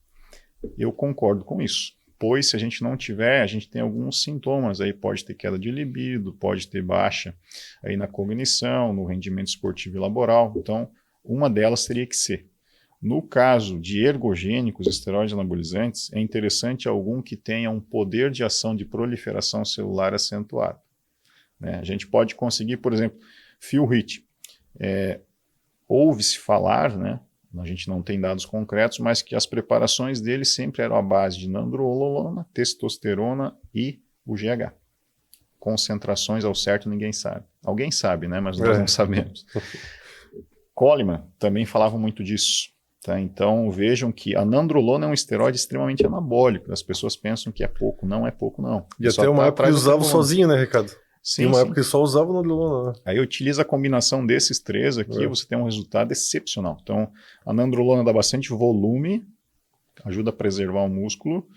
A: eu concordo com isso. Pois se a gente não tiver, a gente tem alguns sintomas aí, pode ter queda de libido, pode ter baixa aí na cognição, no rendimento esportivo e laboral. Então, uma delas teria que ser. No caso de ergogênicos, esteroides anabolizantes, é interessante algum que tenha um poder de ação de proliferação celular acentuado. Né? A gente pode conseguir, por exemplo, Phil-Hit. Ouve-se falar, né? A gente não tem dados concretos, mas que as preparações dele sempre eram à base de nandrolona, testosterona e o GH. Concentrações ao certo ninguém sabe. Alguém sabe, né? Mas nós não sabemos. Coleman também falava muito disso. Tá? Então vejam que a nandrolona é um esteroide extremamente anabólico. As pessoas pensam que é pouco, não é pouco não.
C: E até uma época que usava sozinho, né, Ricardo?
A: Sim,
C: Tem uma época que só usava o nandrolona, né?
A: Aí utiliza a combinação desses três aqui, você tem um resultado excepcional. Então a nandrolona dá bastante volume, ajuda a preservar o músculo.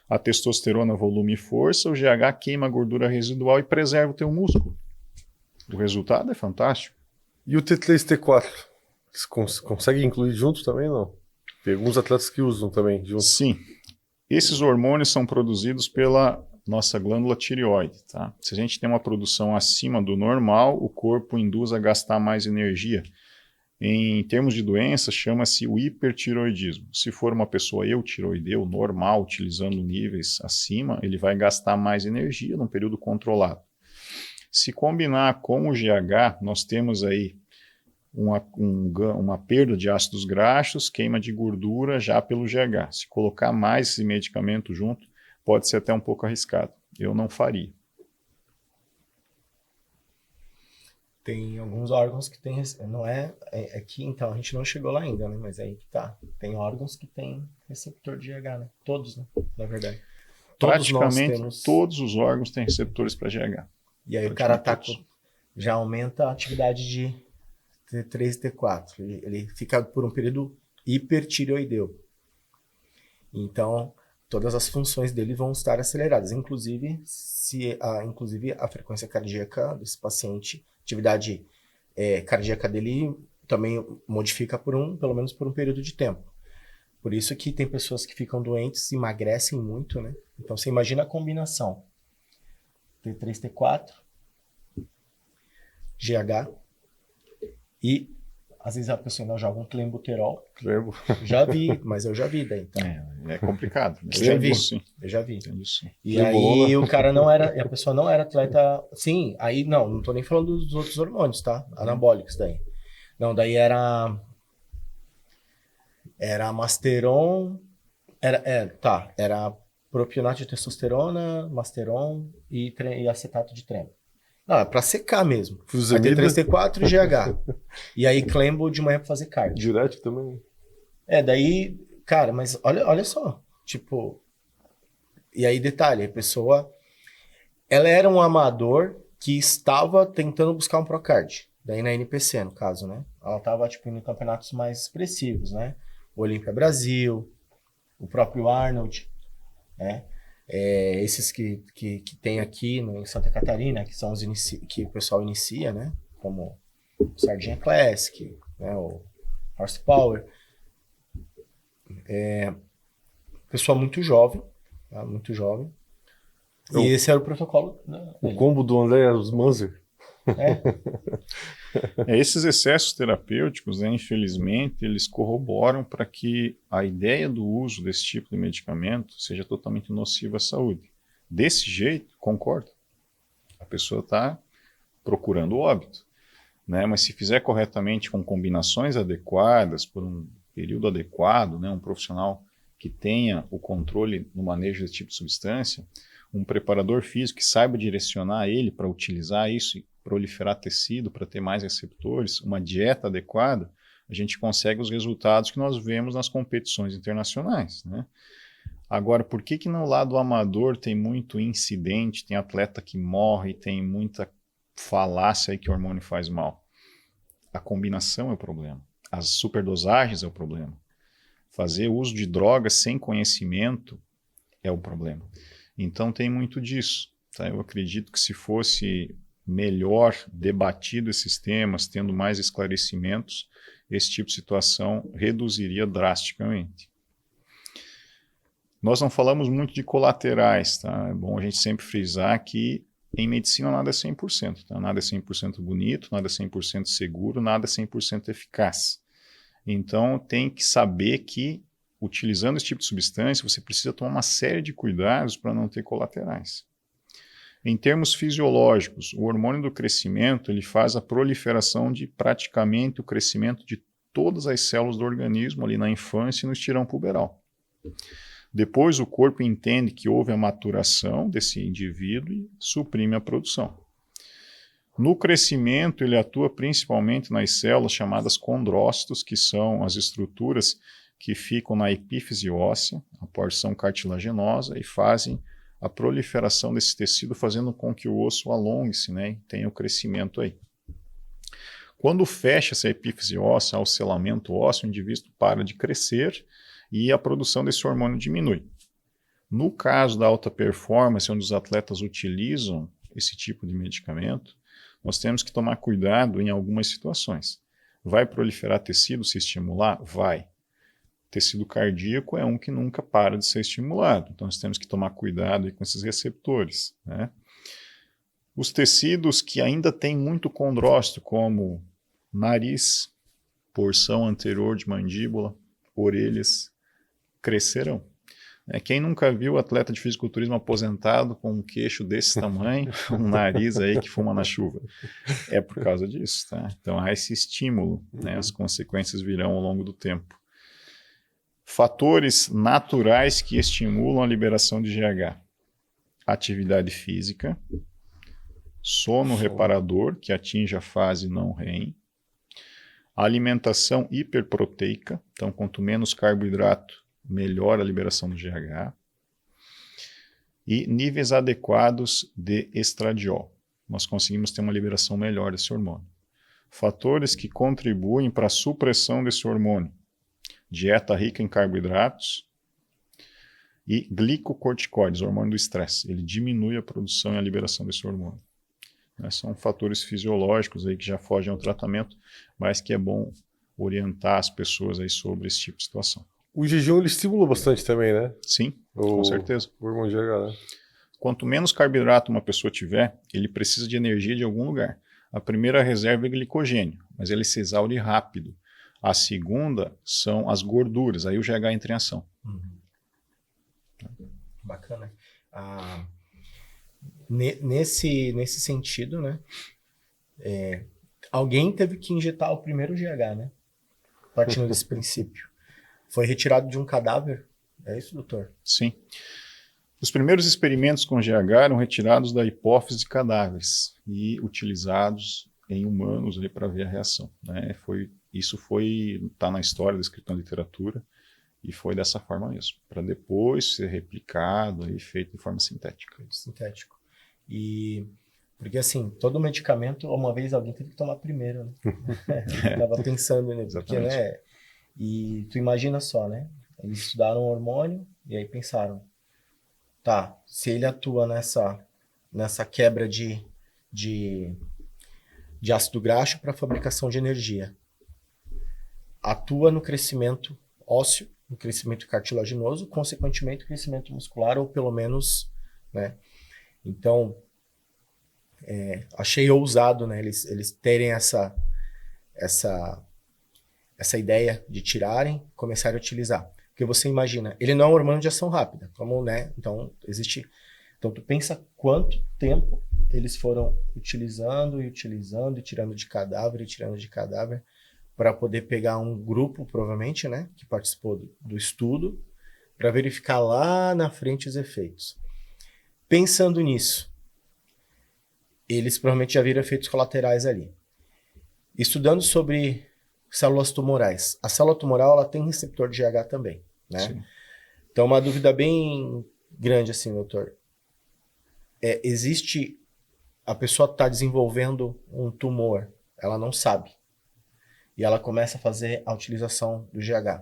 A: A testosterona, volume e força. O GH queima a gordura residual e preserva o teu músculo. O resultado é fantástico.
C: E o T3, T4? Consegue incluir junto também, não? Tem alguns atletas que usam também junto.
A: Sim. Esses hormônios são produzidos pela nossa glândula tireoide. Tá? Se a gente tem uma produção acima do normal, o corpo induz a gastar mais energia. Em termos de doença, chama-se o hipertiroidismo. Se for uma pessoa eutiroideu normal, utilizando níveis acima, ele vai gastar mais energia num período controlado. Se combinar com o GH, nós temos aí uma perda de ácidos graxos, queima de gordura já pelo GH. Se colocar mais esse medicamento junto, pode ser até um pouco arriscado. Eu não faria.
B: Tem alguns órgãos que tem, não é aqui, então a gente não chegou lá ainda, né? Mas aí que tá. Tem órgãos que tem receptor de GH, né? Todos, né? Na verdade.
A: Praticamente todos os órgãos têm receptores para GH.
B: E aí o cara já aumenta a atividade de T3 e T4. Ele fica por um período hipertireoideu. Então, todas as funções dele vão estar aceleradas. Inclusive a frequência cardíaca desse paciente, atividade cardíaca dele também modifica pelo menos por um período de tempo. Por isso que tem pessoas que ficam doentes, emagrecem muito, né? Então você imagina a combinação. T3, T4, GH e às vezes a pessoa ainda joga um clenbuterol. Já vi, mas eu já vi daí. Então.
A: É complicado.
B: Eu já vi. Eu já vi. E aí o cara não era, a pessoa não era atleta. Sim, aí não tô nem falando dos outros hormônios, tá? Anabólicos daí. Não, daí era Masteron, era propionato de testosterona, Masteron e acetato de tremo. Não, é pra secar mesmo.
C: Fusemida.
B: Aí T3, T4 e GH. E aí Clembo de manhã pra fazer cardio.
C: Direto também.
B: Daí, cara, mas olha só. Tipo, e aí detalhe, a pessoa, ela era um amador que estava tentando buscar um Procard. Daí na NPC, no caso, né? Ela tava, tipo, em campeonatos mais expressivos, né? O Olímpia Brasil, o próprio Arnold, né? Esses que tem aqui em Santa Catarina, que são os que o pessoal inicia, né? Como o Sardinha Classic, né? O Horsepower. Pessoal muito jovem, tá? Muito jovem. E esse era o protocolo.
C: O combo do André Manzer.
A: Esses excessos terapêuticos, né, infelizmente, eles corroboram para que a ideia do uso desse tipo de medicamento seja totalmente nociva à saúde. Desse jeito, concordo. A pessoa está procurando o óbito. Né? Mas se fizer corretamente com combinações adequadas, por um período adequado, né, um profissional que tenha o controle no manejo desse tipo de substância, um preparador físico que saiba direcionar ele para utilizar isso e proliferar tecido, para ter mais receptores, uma dieta adequada, a gente consegue os resultados que nós vemos nas competições internacionais. Né? Agora, por que no lado amador tem muito incidente, tem atleta que morre, tem muita falácia aí que o hormônio faz mal? A combinação é o problema. As superdosagens é o problema. Fazer uso de drogas sem conhecimento é o problema. Então tem muito disso. Tá? Eu acredito que se fosse melhor debatido esses temas, tendo mais esclarecimentos, esse tipo de situação reduziria drasticamente. Nós não falamos muito de colaterais, tá? É bom a gente sempre frisar que em medicina nada é 100%, tá? Nada é 100% bonito, nada é 100% seguro, nada é 100% eficaz. Então tem que saber que, utilizando esse tipo de substância, você precisa tomar uma série de cuidados para não ter colaterais. Em termos fisiológicos, o hormônio do crescimento ele faz a proliferação de praticamente o crescimento de todas as células do organismo ali na infância e no estirão puberal. Depois o corpo entende que houve a maturação desse indivíduo e suprime a produção. No crescimento, ele atua principalmente nas células chamadas condrócitos, que são as estruturas que ficam na epífise óssea, a porção cartilaginosa, e fazem a proliferação desse tecido, fazendo com que o osso alongue-se, né, e tenha o crescimento aí. Quando fecha essa epífise óssea, o selamento ósseo, o indivíduo para de crescer e a produção desse hormônio diminui. No caso da alta performance, onde os atletas utilizam esse tipo de medicamento, nós temos que tomar cuidado em algumas situações. Vai proliferar tecido se estimular? Vai. Tecido cardíaco é um que nunca para de ser estimulado, então nós temos que tomar cuidado aí com esses receptores, né? Os tecidos que ainda têm muito condrócito, como nariz, porção anterior de mandíbula, orelhas, crescerão. Quem nunca viu atleta de fisiculturismo aposentado com um queixo desse tamanho, um nariz aí que fuma na chuva? É por causa disso, tá? Então há esse estímulo, né? As consequências virão ao longo do tempo. Fatores naturais que estimulam a liberação de GH: atividade física, sono reparador, que atinge a fase não REM, alimentação hiperproteica, então quanto menos carboidrato, melhor a liberação do GH, e níveis adequados de estradiol. Nós conseguimos ter uma liberação melhor desse hormônio. Fatores que contribuem para a supressão desse hormônio: dieta rica em carboidratos e glicocorticoides, hormônio do estresse. Ele diminui a produção e a liberação desse hormônio. São fatores fisiológicos aí que já fogem ao tratamento, mas que é bom orientar as pessoas aí sobre esse tipo de situação.
C: O jejum ele estimula bastante também, né?
A: Sim, com certeza.
C: O hormônio de GH, né?
A: Quanto menos carboidrato uma pessoa tiver, ele precisa de energia de algum lugar. A primeira reserva é glicogênio, mas ele se exaure rápido. A segunda são as gorduras, aí o GH entra em ação.
B: Bacana. Nesse sentido, né? Alguém teve que injetar o primeiro GH, né? Partindo desse princípio. Foi retirado de um cadáver? É isso, doutor?
A: Sim. Os primeiros experimentos com GH eram retirados da hipófise de cadáveres e utilizados em humanos para ver a reação, né? Isso está na história, descrito na literatura, e foi dessa forma mesmo, para depois ser replicado e feito de forma sintética.
B: Sintético. Porque assim, todo medicamento, uma vez alguém teve que tomar primeiro, né? Eu tava pensando, né? Porque, né? E tu imagina só, né? Eles estudaram o hormônio e aí pensaram, tá, se ele atua nessa quebra de ácido graxo para fabricação de energia, atua no crescimento ósseo, no crescimento cartilaginoso, consequentemente crescimento muscular, ou pelo menos, né? Então, achei ousado, né? Eles terem essa ideia de tirarem, começarem a utilizar. Porque você imagina, ele não é um hormônio de ação rápida, como, né? Então, Então, tu pensa quanto tempo eles foram utilizando, e tirando de cadáver, para poder pegar um grupo, provavelmente, né? Que participou do estudo, para verificar lá na frente os efeitos. Pensando nisso, eles provavelmente já viram efeitos colaterais ali. Estudando sobre células tumorais. A célula tumoral, ela tem receptor de GH também, né? Sim. Então, uma dúvida bem grande assim, doutor. A pessoa está desenvolvendo um tumor, ela não sabe. E ela começa a fazer a utilização do GH.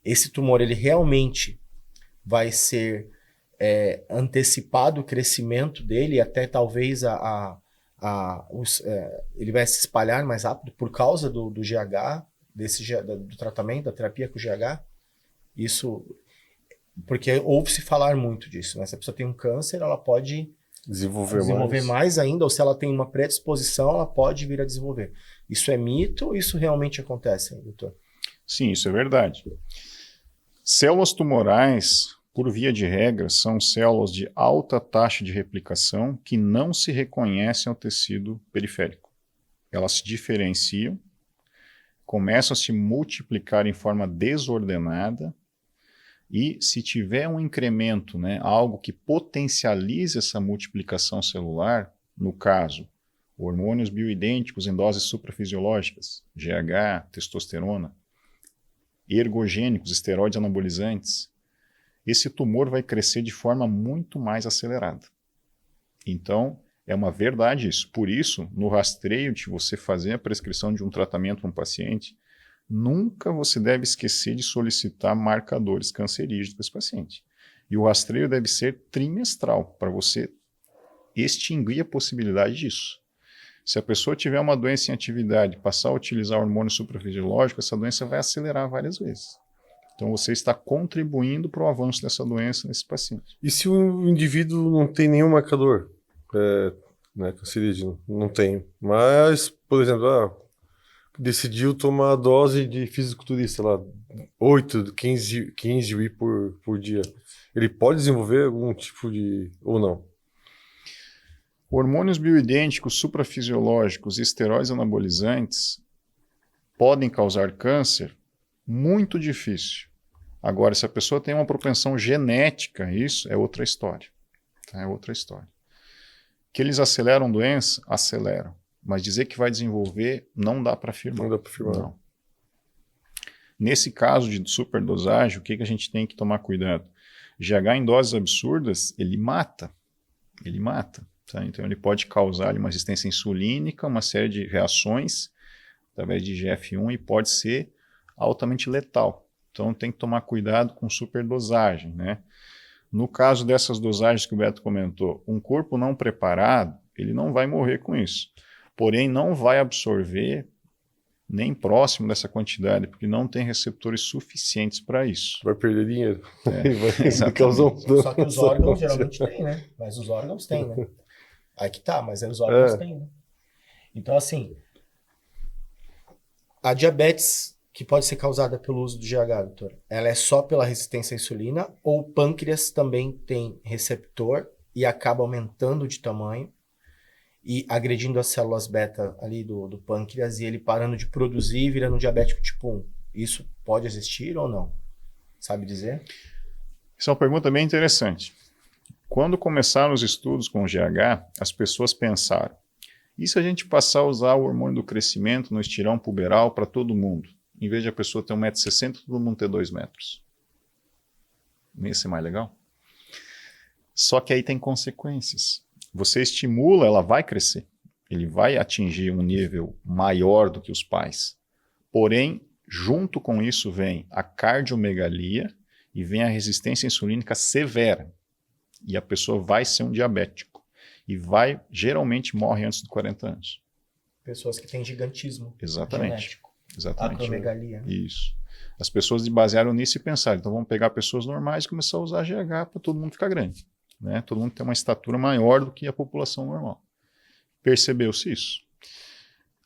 B: Esse tumor, ele realmente vai ser antecipado o crescimento dele, até talvez ele vai se espalhar mais rápido por causa do GH, do tratamento, da terapia com o GH. Isso, porque ouve-se falar muito disso, né? Se a pessoa tem um câncer, ela pode desenvolver mais ainda, ou se ela tem uma predisposição, ela pode vir a desenvolver. Isso é mito ou isso realmente acontece, doutor?
A: Sim, isso é verdade. Células tumorais, por via de regra, são células de alta taxa de replicação que não se reconhecem ao tecido periférico. Elas se diferenciam, começam a se multiplicar em forma desordenada e, se tiver um incremento, né, algo que potencialize essa multiplicação celular, no caso, hormônios bioidênticos em doses suprafisiológicas, GH, testosterona, ergogênicos, esteroides anabolizantes, esse tumor vai crescer de forma muito mais acelerada. Então, é uma verdade isso. Por isso, no rastreio de você fazer a prescrição de um tratamento para um paciente, nunca você deve esquecer de solicitar marcadores cancerígenos para esse paciente. E o rastreio deve ser trimestral, para você extinguir a possibilidade disso. Se a pessoa tiver uma doença em atividade, passar a utilizar hormônio suprafisiológico, essa doença vai acelerar várias vezes. Então, você está contribuindo para o avanço dessa doença nesse paciente.
C: E se o indivíduo não tem nenhum marcador cancerígeno? Não tem. Mas, por exemplo, decidiu tomar a dose de fisiculturista lá, 8, 15 UI por dia. Ele pode desenvolver algum tipo de... ou não?
A: Hormônios bioidênticos, suprafisiológicos e esteroides anabolizantes podem causar câncer? Muito difícil. Agora, se a pessoa tem uma propensão genética, isso é outra história. Tá? É outra história. Que eles aceleram doença? Aceleram. Mas dizer que vai desenvolver, não dá para afirmar.
C: Não dá para afirmar.
A: Não. Nesse caso de superdosagem, o que a gente tem que tomar cuidado? GH em doses absurdas, ele mata. Ele mata. Tá? Então, ele pode causar uma resistência insulínica, uma série de reações através de IGF-1 e pode ser altamente letal. Então, tem que tomar cuidado com superdosagem, né? No caso dessas dosagens que o Beto comentou, um corpo não preparado, ele não vai morrer com isso. Porém, não vai absorver nem próximo dessa quantidade, porque não tem receptores suficientes para isso.
C: Vai perder dinheiro.
A: Vai
C: causar um dano.
B: Só que os órgãos geralmente têm, né? Mas os órgãos têm, né? Aí que tá, mas aí os órgãos têm, né? Então, assim, a diabetes que pode ser causada pelo uso do GH, doutor, ela é só pela resistência à insulina ou o pâncreas também tem receptor e acaba aumentando de tamanho e agredindo as células beta ali do pâncreas e ele parando de produzir e virando diabético tipo 1? Isso pode existir ou não? Sabe dizer?
A: Essa é uma pergunta bem interessante. Quando começaram os estudos com o GH, as pessoas pensaram, e se a gente passar a usar o hormônio do crescimento no estirão puberal para todo mundo? Em vez de a pessoa ter 1,60 m, todo mundo ter 2 metros. Não ia ser mais legal? Só que aí tem consequências. Você estimula, ela vai crescer. Ele vai atingir um nível maior do que os pais. Porém, junto com isso vem a cardiomegalia e vem a resistência insulínica severa. E a pessoa vai ser um diabético. E geralmente morre antes de 40 anos.
B: Pessoas que têm gigantismo.
A: Exatamente.
B: Genético.
A: Exatamente.
B: Acromegalia.
A: Isso. As pessoas basearam nisso e pensaram, então vamos pegar pessoas normais e começar a usar GH para todo mundo ficar grande. Né? Todo mundo tem uma estatura maior do que a população normal. Percebeu-se isso.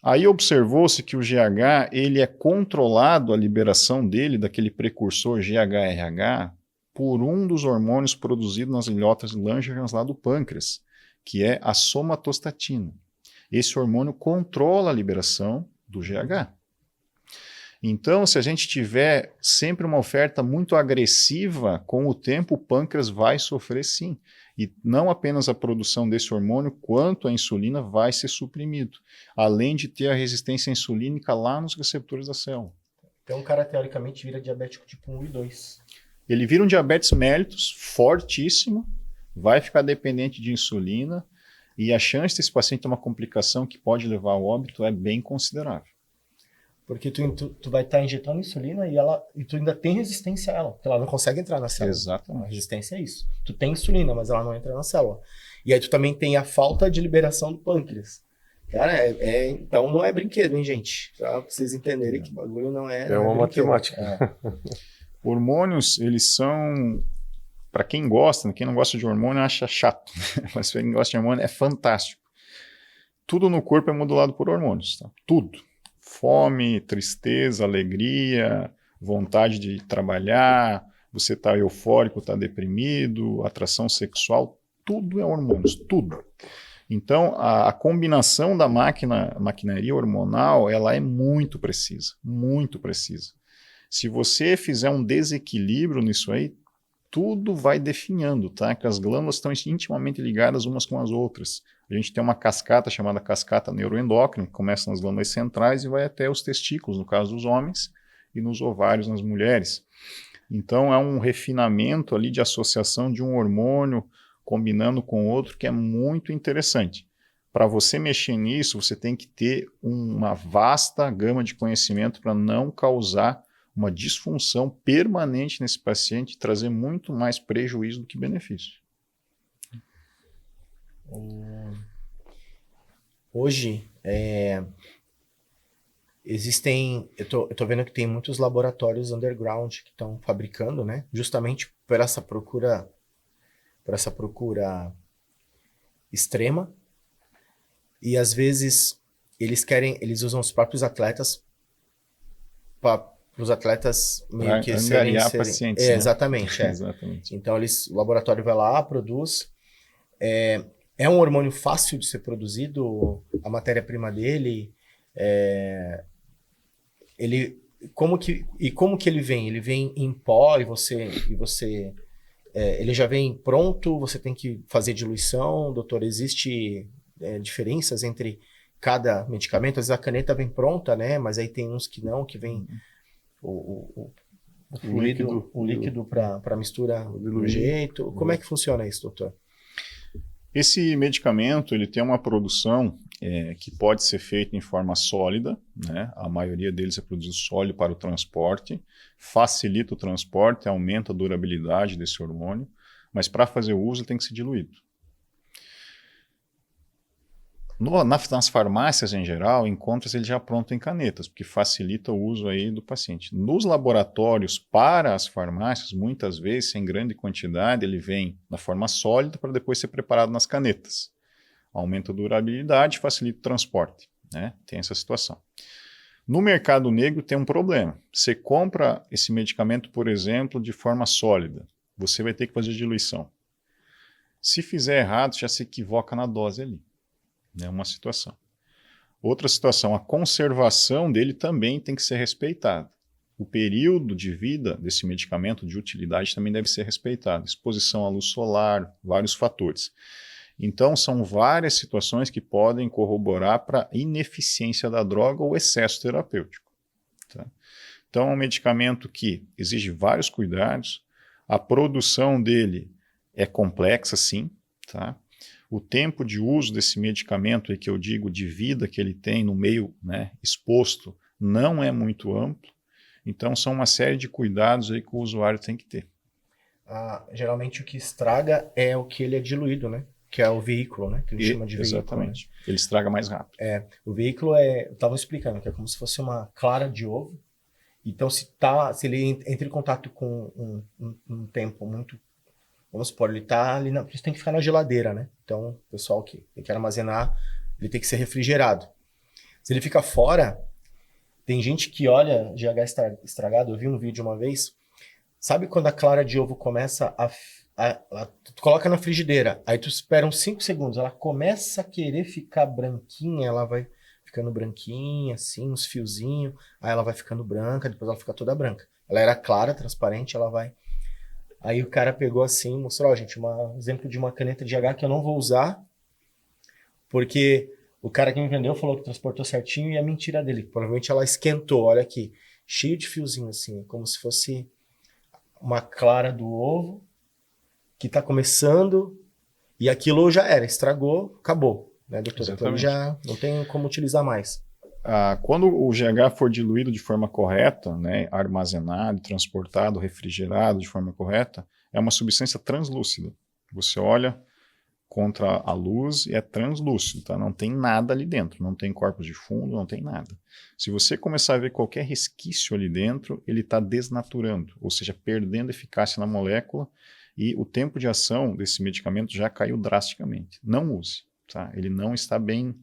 A: Aí observou-se que o GH ele é controlado, a liberação dele, daquele precursor GHRH, por um dos hormônios produzidos nas ilhotas Langerhans lá do pâncreas, que é a somatostatina. Esse hormônio controla a liberação do GH. Então, se a gente tiver sempre uma oferta muito agressiva, com o tempo o pâncreas vai sofrer sim. E não apenas a produção desse hormônio, quanto a insulina vai ser suprimido. Além de ter a resistência insulínica lá nos receptores da célula.
B: Então o cara, teoricamente, vira diabético tipo 1 e 2.
A: Ele vira um diabetes mellitus fortíssimo, vai ficar dependente de insulina, e a chance desse paciente ter uma complicação que pode levar ao óbito é bem considerável.
B: Porque tu vai estar injetando insulina e tu ainda tem resistência a ela, porque ela não consegue entrar na célula.
A: Exatamente.
B: A resistência é isso. Tu tem insulina, mas ela não entra na célula. E aí tu também tem a falta de liberação do pâncreas. Cara, então não é brinquedo, hein, gente? Pra vocês entenderem que o bagulho não é...
C: É uma matemática.
A: Hormônios, eles são... Para quem gosta, quem não gosta de hormônio acha chato. Mas para quem gosta de hormônio é fantástico. Tudo no corpo é modulado por hormônios. Tá? Tudo. Fome, tristeza, alegria, vontade de trabalhar, você está eufórico, está deprimido, atração sexual, tudo é hormônios, tudo. Então, a combinação da maquinaria hormonal, ela é muito precisa, muito precisa. Se você fizer um desequilíbrio nisso aí, tudo vai definhando, tá? Que as glândulas estão intimamente ligadas umas com as outras. A gente tem uma cascata chamada cascata neuroendócrina, que começa nas glândulas centrais e vai até os testículos, no caso dos homens, e nos ovários nas mulheres. Então é um refinamento ali de associação de um hormônio combinando com outro que é muito interessante. Para você mexer nisso, você tem que ter uma vasta gama de conhecimento para não causar uma disfunção permanente nesse paciente e trazer muito mais prejuízo do que benefício.
B: Hoje, existem... Eu tô vendo que tem muitos laboratórios underground que estão fabricando, né? Justamente por essa procura extrema. E às vezes eles usam os próprios atletas para os atletas meio que
A: angariar pacientes, né?
B: Exatamente,
A: Exatamente.
B: Então o laboratório vai lá, produz. É um hormônio fácil de ser produzido, a matéria-prima dele. Como que ele vem? Ele vem em pó ele já vem pronto, você tem que fazer diluição. Doutor, existe diferenças entre cada medicamento? Às vezes a caneta vem pronta, né? Mas aí tem uns que não, que vem o líquido para mistura do jeito. Como é que funciona isso, doutor?
A: Esse medicamento ele tem uma produção que pode ser feita em forma sólida, né? A maioria deles é produzido sólido para o transporte, facilita o transporte, aumenta a durabilidade desse hormônio, mas para fazer o uso ele tem que ser diluído. Nas farmácias em geral, encontra-se ele já pronto em canetas, porque facilita o uso aí do paciente. Nos laboratórios, para as farmácias, muitas vezes, em grande quantidade, ele vem na forma sólida para depois ser preparado nas canetas. Aumenta a durabilidade, facilita o transporte, né? Tem essa situação. No mercado negro tem um problema. Você compra esse medicamento, por exemplo, de forma sólida, você vai ter que fazer diluição. Se fizer errado, já se equivoca na dose ali. É uma situação. Outra situação, a conservação dele também tem que ser respeitada. O período de vida desse medicamento de utilidade também deve ser respeitado. Exposição à luz solar, vários fatores. Então, são várias situações que podem corroborar para a ineficiência da droga ou excesso terapêutico. Tá? Então, é um medicamento que exige vários cuidados. A produção dele é complexa, sim, tá? O tempo de uso desse medicamento, aí que eu digo de vida que ele tem no meio, né, exposto, não é muito amplo. Então, são uma série de cuidados aí que o usuário tem que ter.
B: Geralmente o que estraga é o que ele é diluído, né? Que é o veículo, né? Que ele chama de veículo.
A: Exatamente. Né? Ele estraga mais rápido.
B: O veículo eu estava explicando, que é como se fosse uma clara de ovo. Então, se ele entra em contato com um tempo muito... Vamos supor, ele tá ali, isso tem que ficar na geladeira, né? Então, o pessoal que quer armazenar, ele tem que ser refrigerado. Se ele fica fora, tem gente que olha GH estragado. Eu vi um vídeo uma vez. Sabe quando a clara de ovo começa tu coloca na frigideira, aí tu espera uns 5 segundos, ela começa a querer ficar branquinha, ela vai ficando branquinha, assim, uns fiozinhos, aí ela vai ficando branca, depois ela fica toda branca. Ela era clara, transparente, ela vai... Aí o cara pegou assim, mostrou, gente, um exemplo de uma caneta de GH que eu não vou usar, porque o cara que me vendeu falou que transportou certinho e é mentira dele. Provavelmente ela esquentou, olha aqui, cheio de fiozinho assim, como se fosse uma clara do ovo que tá começando e aquilo já era, estragou, acabou, né, doutor? Então já não tem como utilizar mais.
A: Quando o GH for diluído de forma correta, né, armazenado, transportado, refrigerado de forma correta, é uma substância translúcida. Você olha contra a luz e é translúcido, tá? Não tem nada ali dentro, não tem corpos de fundo, não tem nada. Se você começar a ver qualquer resquício ali dentro, ele está desnaturando, ou seja, perdendo eficácia na molécula e o tempo de ação desse medicamento já caiu drasticamente. Não use, tá? Ele não está bem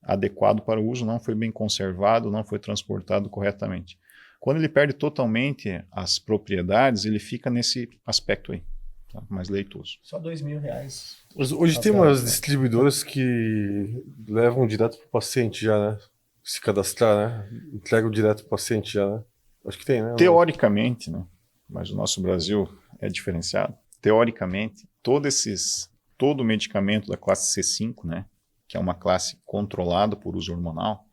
A: adequado para o uso, não foi bem conservado, não foi transportado corretamente. Quando ele perde totalmente as propriedades, ele fica nesse aspecto aí, tá? Mais leitoso.
B: Só R$2.000.
C: Hoje tem umas distribuidoras que levam direto para o paciente já, né? Se cadastrar, né? Entregam direto para o paciente já, né? Acho que tem, né?
A: Teoricamente, né? Mas o nosso Brasil é diferenciado. Teoricamente, todo medicamento da classe C5, né, que é uma classe controlada por uso hormonal,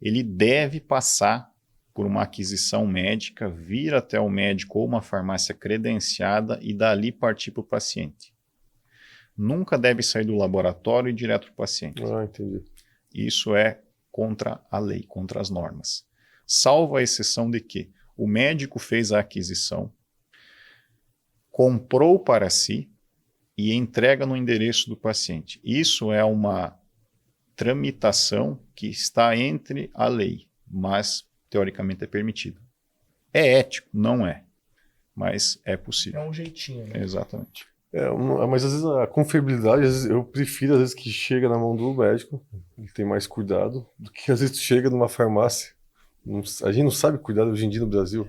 A: ele deve passar por uma aquisição médica, vir até o médico ou uma farmácia credenciada e dali partir para o paciente. Nunca deve sair do laboratório e ir direto para o paciente.
C: Ah, entendi.
A: Isso é contra a lei, contra as normas. Salvo a exceção de que o médico fez a aquisição, comprou para si e entrega no endereço do paciente. Isso é uma tramitação que está entre a lei, mas teoricamente é permitido. É ético? Não é, mas é possível.
B: É um jeitinho, né?
A: Exatamente.
C: Mas às vezes a confiabilidade, às vezes, eu prefiro às vezes que chega na mão do médico, ele tem mais cuidado, do que às vezes chega numa farmácia. A gente não sabe cuidar hoje em dia no Brasil.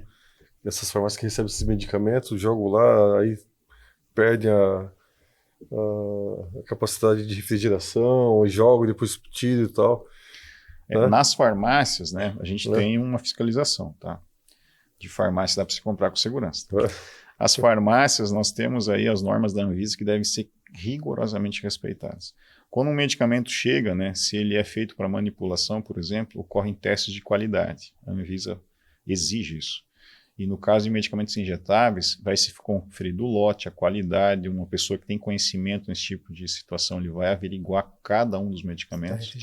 C: Essas farmácias que recebem esses medicamentos, jogam lá, aí perdem a capacidade de refrigeração, jogam, depois tiram e tal. Né?
A: Nas farmácias, né, a gente tem uma fiscalização, tá? De farmácia dá para se comprar com segurança. As farmácias, nós temos aí as normas da Anvisa que devem ser rigorosamente respeitadas. Quando um medicamento chega, né, se ele é feito para manipulação, por exemplo, ocorrem testes de qualidade. A Anvisa exige isso. E no caso de medicamentos injetáveis, vai se conferir do lote, a qualidade. Uma pessoa que tem conhecimento nesse tipo de situação, ele vai averiguar cada um dos medicamentos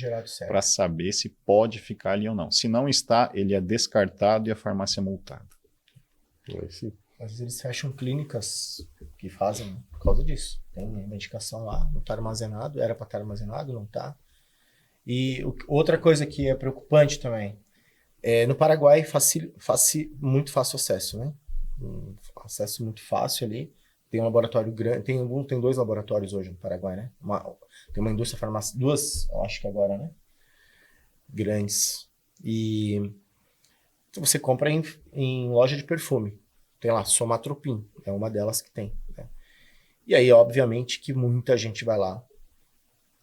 A: para saber se pode ficar ali ou não. Se não está, ele é descartado e a farmácia é multada.
C: Sim.
B: Às vezes eles fecham clínicas que fazem por causa disso. Tem medicação lá, não está armazenado, era para estar armazenado, não está. E outra coisa que é preocupante também, no Paraguai muito fácil acesso, né? Acesso muito fácil ali. Tem um laboratório grande, tem 2 laboratórios hoje no Paraguai, né? Tem uma indústria farmacêutica, 2, eu acho que agora, né? Grandes. E você compra em loja de perfume. Tem lá, Somatropin, é uma delas que tem. Né? E aí, obviamente, que muita gente vai lá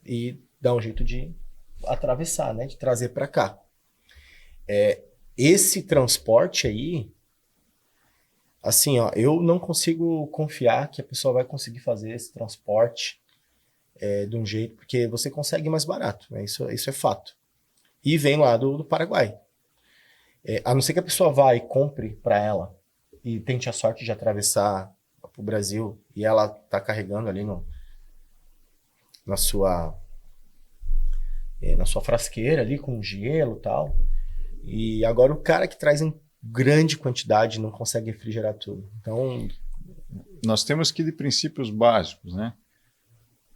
B: e dá um jeito de atravessar, né? De trazer para cá. Esse transporte aí, assim, ó, eu não consigo confiar que a pessoa vai conseguir fazer esse transporte de um jeito, porque você consegue mais barato, né? Isso é fato. E vem lá do Paraguai. A não ser que a pessoa vá e compre para ela e tente a sorte de atravessar para o Brasil e ela tá carregando ali na sua frasqueira ali com gelo e tal. E agora o cara que traz em grande quantidade não consegue refrigerar tudo. Então,
A: nós temos que ir de princípios básicos, né?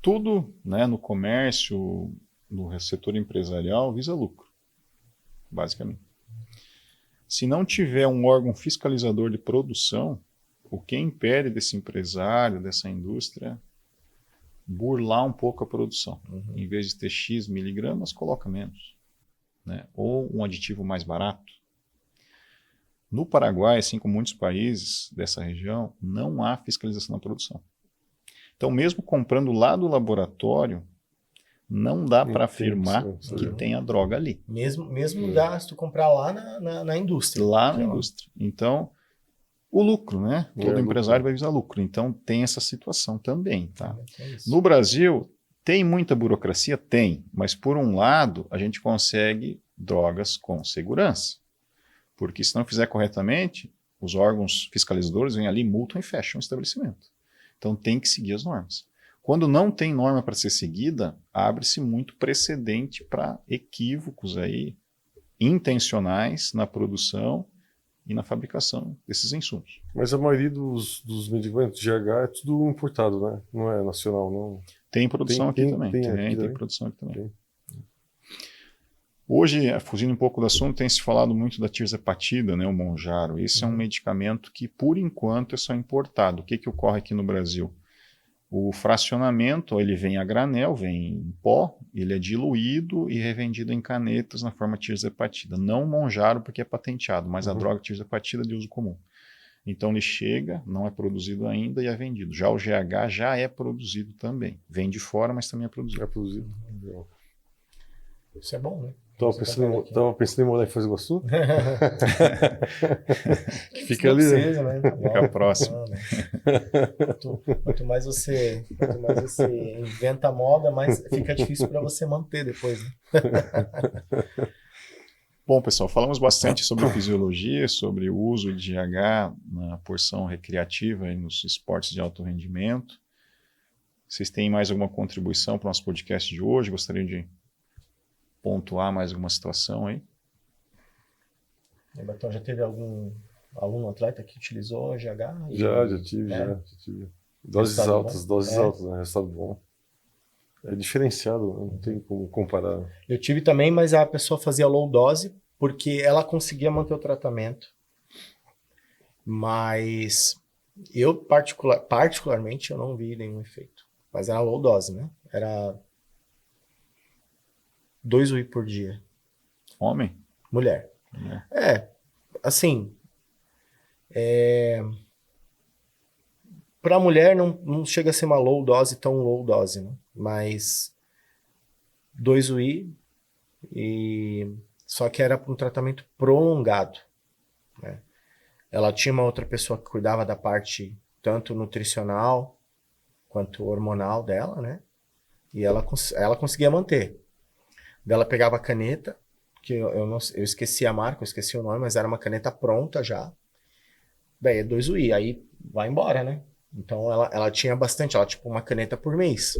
A: Tudo, né, no comércio, no setor empresarial, visa lucro, basicamente. Se não tiver um órgão fiscalizador de produção, o que impede desse empresário, dessa indústria, burlar um pouco a produção. Em vez de ter X miligramas, coloca menos. Né? Ou um aditivo mais barato. No Paraguai, assim como muitos países dessa região, não há fiscalização na produção. Então, mesmo comprando lá do laboratório, não dá para afirmar que tem a droga ali.
B: Mesmo dá se tu comprar lá na indústria.
A: Lá na indústria. Então, o lucro, né? Todo empresário vai visar lucro. Então, tem essa situação também. Tá? No Brasil, tem muita burocracia? Tem. Mas, por um lado, a gente consegue drogas com segurança. Porque se não fizer corretamente, os órgãos fiscalizadores vêm ali, multam e fecham o estabelecimento. Então, tem que seguir as normas. Quando não tem norma para ser seguida, abre-se muito precedente para equívocos aí, intencionais na produção e na fabricação desses insumos.
C: Mas a maioria dos medicamentos de GH é tudo importado, né? Não é nacional, não.
A: Tem produção aqui também. Tem produção aqui também. Hoje, fugindo um pouco do assunto, tem se falado muito da tirzepatida, né, o Mounjaro. Esse é um medicamento que, por enquanto, é só importado. O que ocorre aqui no Brasil? O fracionamento, ele vem a granel, vem em pó, ele é diluído e revendido em canetas na forma tirzepatida. Não Mounjaro porque é patenteado, mas a droga tirzepatida de uso comum. Então ele chega, não é produzido ainda e é vendido. Já o GH já é produzido também. Vem de fora, mas também é produzido.
C: É produzido.
B: Isso é bom, né?
C: Tava pensando em morar em Foz do Iguaçu? Fica
B: Não
C: ali, né?
B: precisa, né? Tá bom.
A: Fica próximo.
B: Não, né? Quanto mais você inventa moda, mais fica difícil para você manter depois, né?
A: Bom, pessoal, falamos bastante sobre fisiologia, sobre o uso de GH na porção recreativa e nos esportes de alto rendimento. Vocês têm mais alguma contribuição para o nosso podcast de hoje? Gostariam de pontuar mais alguma situação aí?
B: Então, já teve algum aluno atleta que utilizou GH?
C: Já tive. Doses
B: Resultado
C: altas,
B: bom?
C: né? Resultado bom. É diferenciado, não tem como comparar.
B: Eu tive também, mas a pessoa fazia low dose porque ela conseguia manter o tratamento. Mas eu, particularmente, eu não vi nenhum efeito. Mas era low dose, né? Era 2 UI por dia.
A: Homem?
B: Mulher. Assim, para mulher não chega a ser uma low dose, tão low dose, né? Mas 2 UI, só que era para um tratamento prolongado, né? Ela tinha uma outra pessoa que cuidava da parte tanto nutricional quanto hormonal dela, né? E ela conseguia manter. Ela pegava a caneta, que eu esqueci a marca, eu esqueci o nome, mas era uma caneta pronta já. Daí é 2 UI, aí vai embora, né? Então ela tinha bastante, ela tipo uma caneta por mês,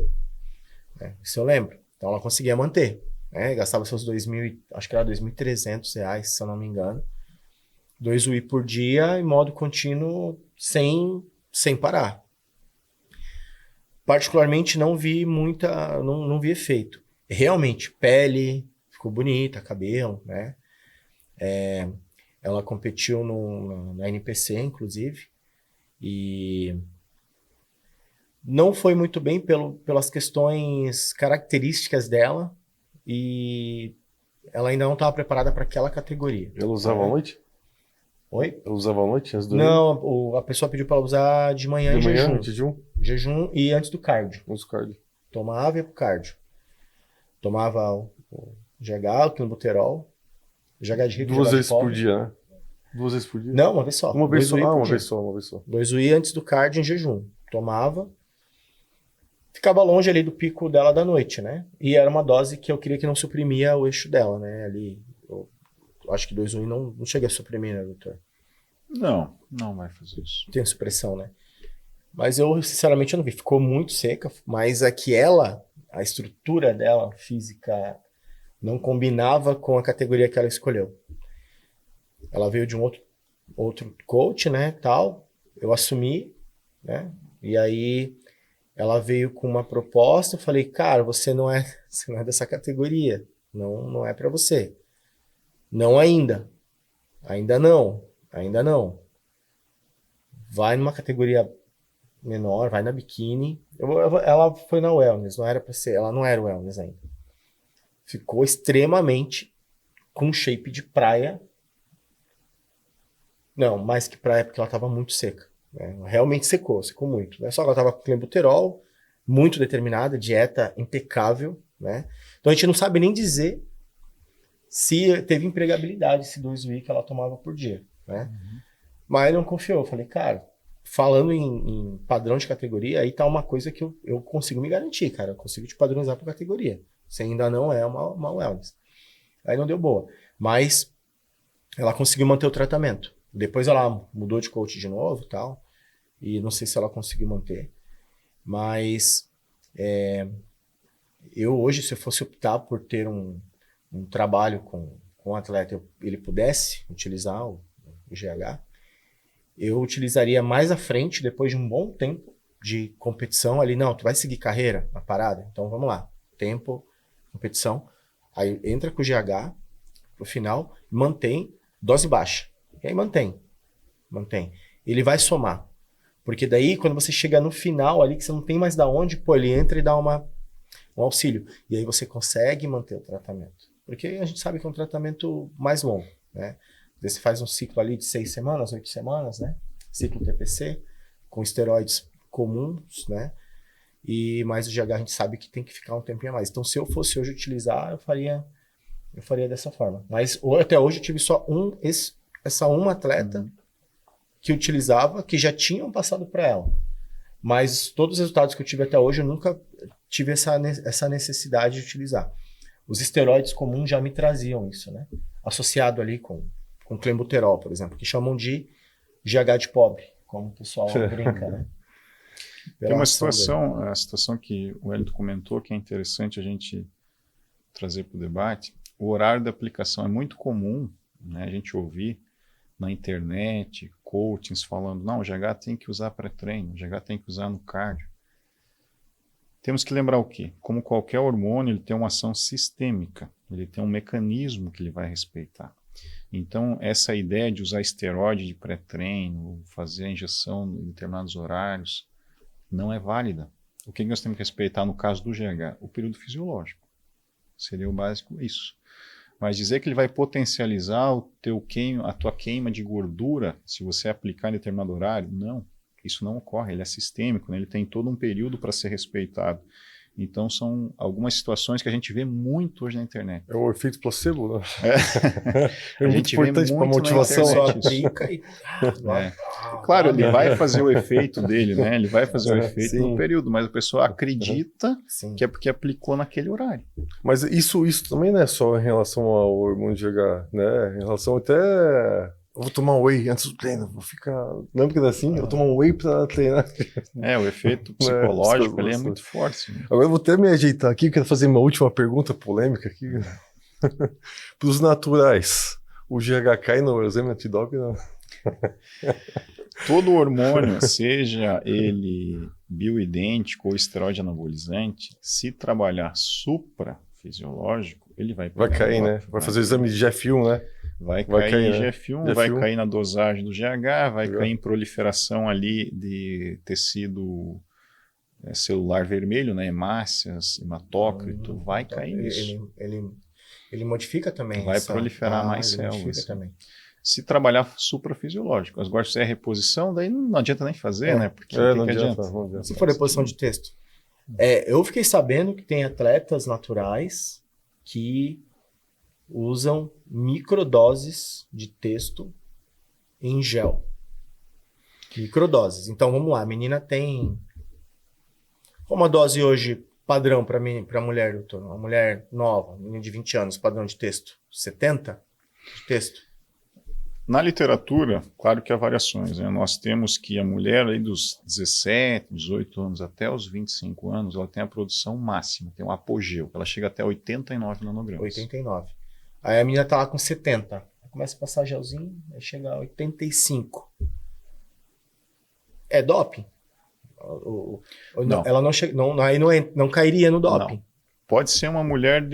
B: né? Isso eu lembro. Então ela conseguia manter, né? Gastava seus 2.000, acho que era R$2.300, se eu não me engano. 2 UI por dia em modo contínuo, sem parar. Particularmente não vi não vi efeito. Realmente, pele ficou bonita, cabelo, né? Ela competiu na NPC, inclusive, e não foi muito bem pelas questões características dela, e ela ainda não estava preparada para aquela categoria.
C: Ela usava à noite?
B: Oi?
C: Ela usava à noite antes do
B: Não, a pessoa pediu para ela usar de manhã em jejum.
C: jejum?
B: Jejum e antes do cardio.
C: Antes do cardio.
B: Tomava e ia pro cardio. Tomava o GH, o clenbuterol, GH de rico,
C: 2
B: GH de
C: vezes por
B: pobre.
C: dia, né? 2 vezes por dia?
B: Não, uma vez só.
C: Uma vez
B: 2
C: só.
B: UI por
C: Uma
B: dia.
C: vez só.
B: 2 UI antes do cardio em jejum. Tomava. Ficava longe ali do pico dela da noite, né? E era uma dose que eu queria que não suprimia o eixo dela, né? Ali, eu acho que 2 UI não chega a suprimir, né, doutor?
A: Não vai fazer isso.
B: Tem supressão, né? Mas eu, sinceramente, eu não vi. Ficou muito seca, mas é que a estrutura dela, física, não combinava com a categoria que ela escolheu. Ela veio de um outro coach, né, tal. Eu assumi, né? E aí ela veio com uma proposta, eu falei, cara, você não é dessa categoria. Não é para você. Não ainda. Ainda não. Vai numa categoria menor, vai na biquíni. Ela foi na wellness, não era para ser, ela não era wellness ainda. Ficou extremamente com shape de praia. Não, mais que praia, porque ela estava muito seca, né? Realmente secou muito. Não é só que ela estava com clenbuterol, muito determinada, dieta impecável, né? Então a gente não sabe nem dizer se teve empregabilidade esse 2 UI que ela tomava por dia, né? Uhum. Mas não confiou. Eu falei, cara, falando em padrão de categoria, aí tá uma coisa que eu consigo me garantir, cara. Eu consigo te padronizar por categoria. Você ainda não é uma wellness. Aí não deu boa. Mas ela conseguiu manter o tratamento. Depois ela mudou de coach de novo e tal. E não sei se ela conseguiu manter. Mas eu hoje, se eu fosse optar por ter um trabalho com um atleta, ele pudesse utilizar o GH, eu utilizaria mais à frente, depois de um bom tempo de competição ali. Não, tu vai seguir carreira na parada? Então vamos lá. Tempo, competição. Aí entra com o GH pro final, mantém dose baixa. E aí mantém. Ele vai somar. Porque daí, quando você chega no final ali, que você não tem mais da onde, ele entra e dá um auxílio. E aí você consegue manter o tratamento. Porque a gente sabe que é um tratamento mais longo, né? Você faz um ciclo ali de 6 semanas, 8 semanas, né? Ciclo TPC, com esteroides comuns, né? E mais o GH a gente sabe que tem que ficar um tempinho a mais. Então, se eu fosse hoje utilizar, eu faria eu faria dessa forma. Mas até hoje eu tive só essa uma atleta que utilizava, que já tinham passado para ela. Mas todos os resultados que eu tive até hoje, eu nunca tive essa necessidade de utilizar. Os esteroides comuns já me traziam isso, né? Associado ali com clenbuterol, por exemplo, que chamam de GH de pobre, como o pessoal brinca, né?
A: Tem uma situação, a situação que o Wellington comentou, que é interessante a gente trazer para o debate. O horário da aplicação é muito comum, né, a gente ouvir na internet, coachings falando, não, o GH tem que usar pré-treino, o GH tem que usar no cardio. Temos que lembrar o quê? Como qualquer hormônio, ele tem uma ação sistêmica, ele tem um mecanismo que ele vai respeitar. Então, essa ideia de usar esteroide de pré-treino, fazer a injeção em determinados horários, não é válida. O que nós temos que respeitar no caso do GH? O período fisiológico. Seria o básico isso. Mas dizer que ele vai potencializar a tua queima de gordura se você aplicar em determinado horário, não. Isso não ocorre, ele é sistêmico, né? Ele tem todo um período para ser respeitado. Então são algumas situações que a gente vê muito hoje na internet.
C: É o efeito placebo, né?
A: É muito importante para a motivação. Claro, ele vai fazer o efeito dele, né? Ele vai fazer o efeito no período, mas a pessoa acredita que é porque aplicou naquele horário.
C: Mas isso também não é só em relação ao hormônio de GH, né? Em relação até... Eu vou tomar whey antes do treino, vou ficar... Lembra que era assim? Eu vou tomar whey para treinar.
A: O efeito psicológico ele é muito forte. Né?
C: Agora eu vou até me ajeitar aqui, quero fazer uma última pergunta polêmica aqui. Para os naturais, o GH cai no exame antidoping? Não?
A: Todo hormônio, seja ele bioidêntico ou esteroide anabolizante, se trabalhar suprafisiológico, ele vai
C: cair, né? Vai fazer o exame de GF1, né?
A: Vai cair em GF1, vai cair na dosagem do GH, vai cair em proliferação ali de tecido celular vermelho, né? Hemácias, hematócrito, vai cair nisso.
B: Ele modifica também.
A: Vai proliferar mais células. Também. Se trabalhar suprafisiológico. Agora, se é reposição, daí não adianta nem fazer, né? Porque
C: não adianta.
B: Se for reposição de texto. Eu fiquei sabendo que tem atletas naturais que usam microdoses de texto em gel. Microdoses. Então, vamos lá. A menina tem... Qual uma dose hoje padrão para mulher, doutor? Uma mulher nova, menina de 20 anos, padrão de texto? 70 de texto?
A: Na literatura, claro que há variações. Né? Nós temos que a mulher aí dos 17, 18 anos até os 25 anos, ela tem a produção máxima, tem um apogeu. Ela chega até 89 nanogramas. 89.
B: Aí a menina tá lá com 70. Começa a passar gelzinho, aí chega a 85. É doping?
A: Não.
B: Ela não chega, aí não cairia no doping.
A: Não. Pode ser uma mulher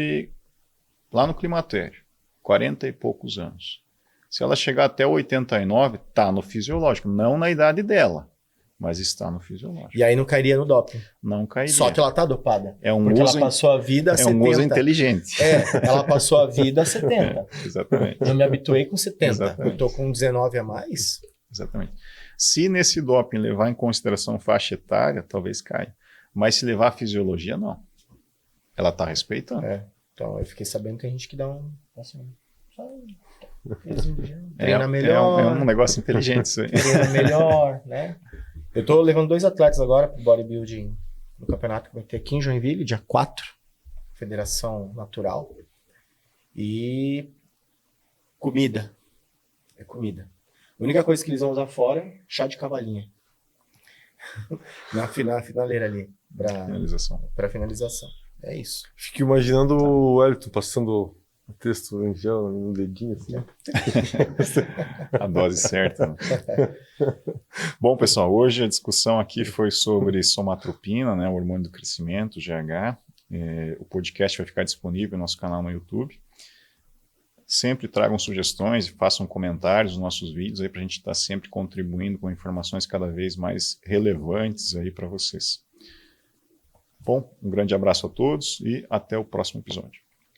A: lá no climatério, 40 e poucos anos. Se ela chegar até 89, tá no fisiológico, não na idade dela, mas está no fisiológico.
B: E aí não cairia no doping?
A: Não cairia.
B: Só que ela tá dopada.
A: Porque
B: ela passou a vida a 70.
A: É um uso inteligente.
B: Ela passou a vida a 70.
A: Exatamente.
B: Eu me habituei com 70.
A: Exatamente.
B: Eu tô com 19 a mais.
A: Exatamente. Se nesse doping levar em consideração faixa etária, talvez caia. Mas se levar a fisiologia, não. Ela está respeitando.
B: Então eu fiquei sabendo que a gente que dá treina melhor.
A: É um negócio inteligente isso aí.
B: Treina melhor, né? Eu tô levando 2 atletas agora pro bodybuilding no campeonato que vai ter aqui em Joinville, dia 4, Federação Natural. E comida. É comida. A única coisa que eles vão usar fora é chá de cavalinha. na finaleira ali. Pra finalização. É isso.
C: Fico imaginando o Wellington passando o texto em gel no dedinho, assim.
A: A dose certa. Né? Bom, pessoal, hoje a discussão aqui foi sobre somatropina, né, o hormônio do crescimento, GH. O podcast vai ficar disponível no nosso canal no YouTube. Sempre tragam sugestões e façam comentários nos nossos vídeos aí para a gente estar sempre contribuindo com informações cada vez mais relevantes aí para vocês. Bom, um grande abraço a todos e até o próximo episódio.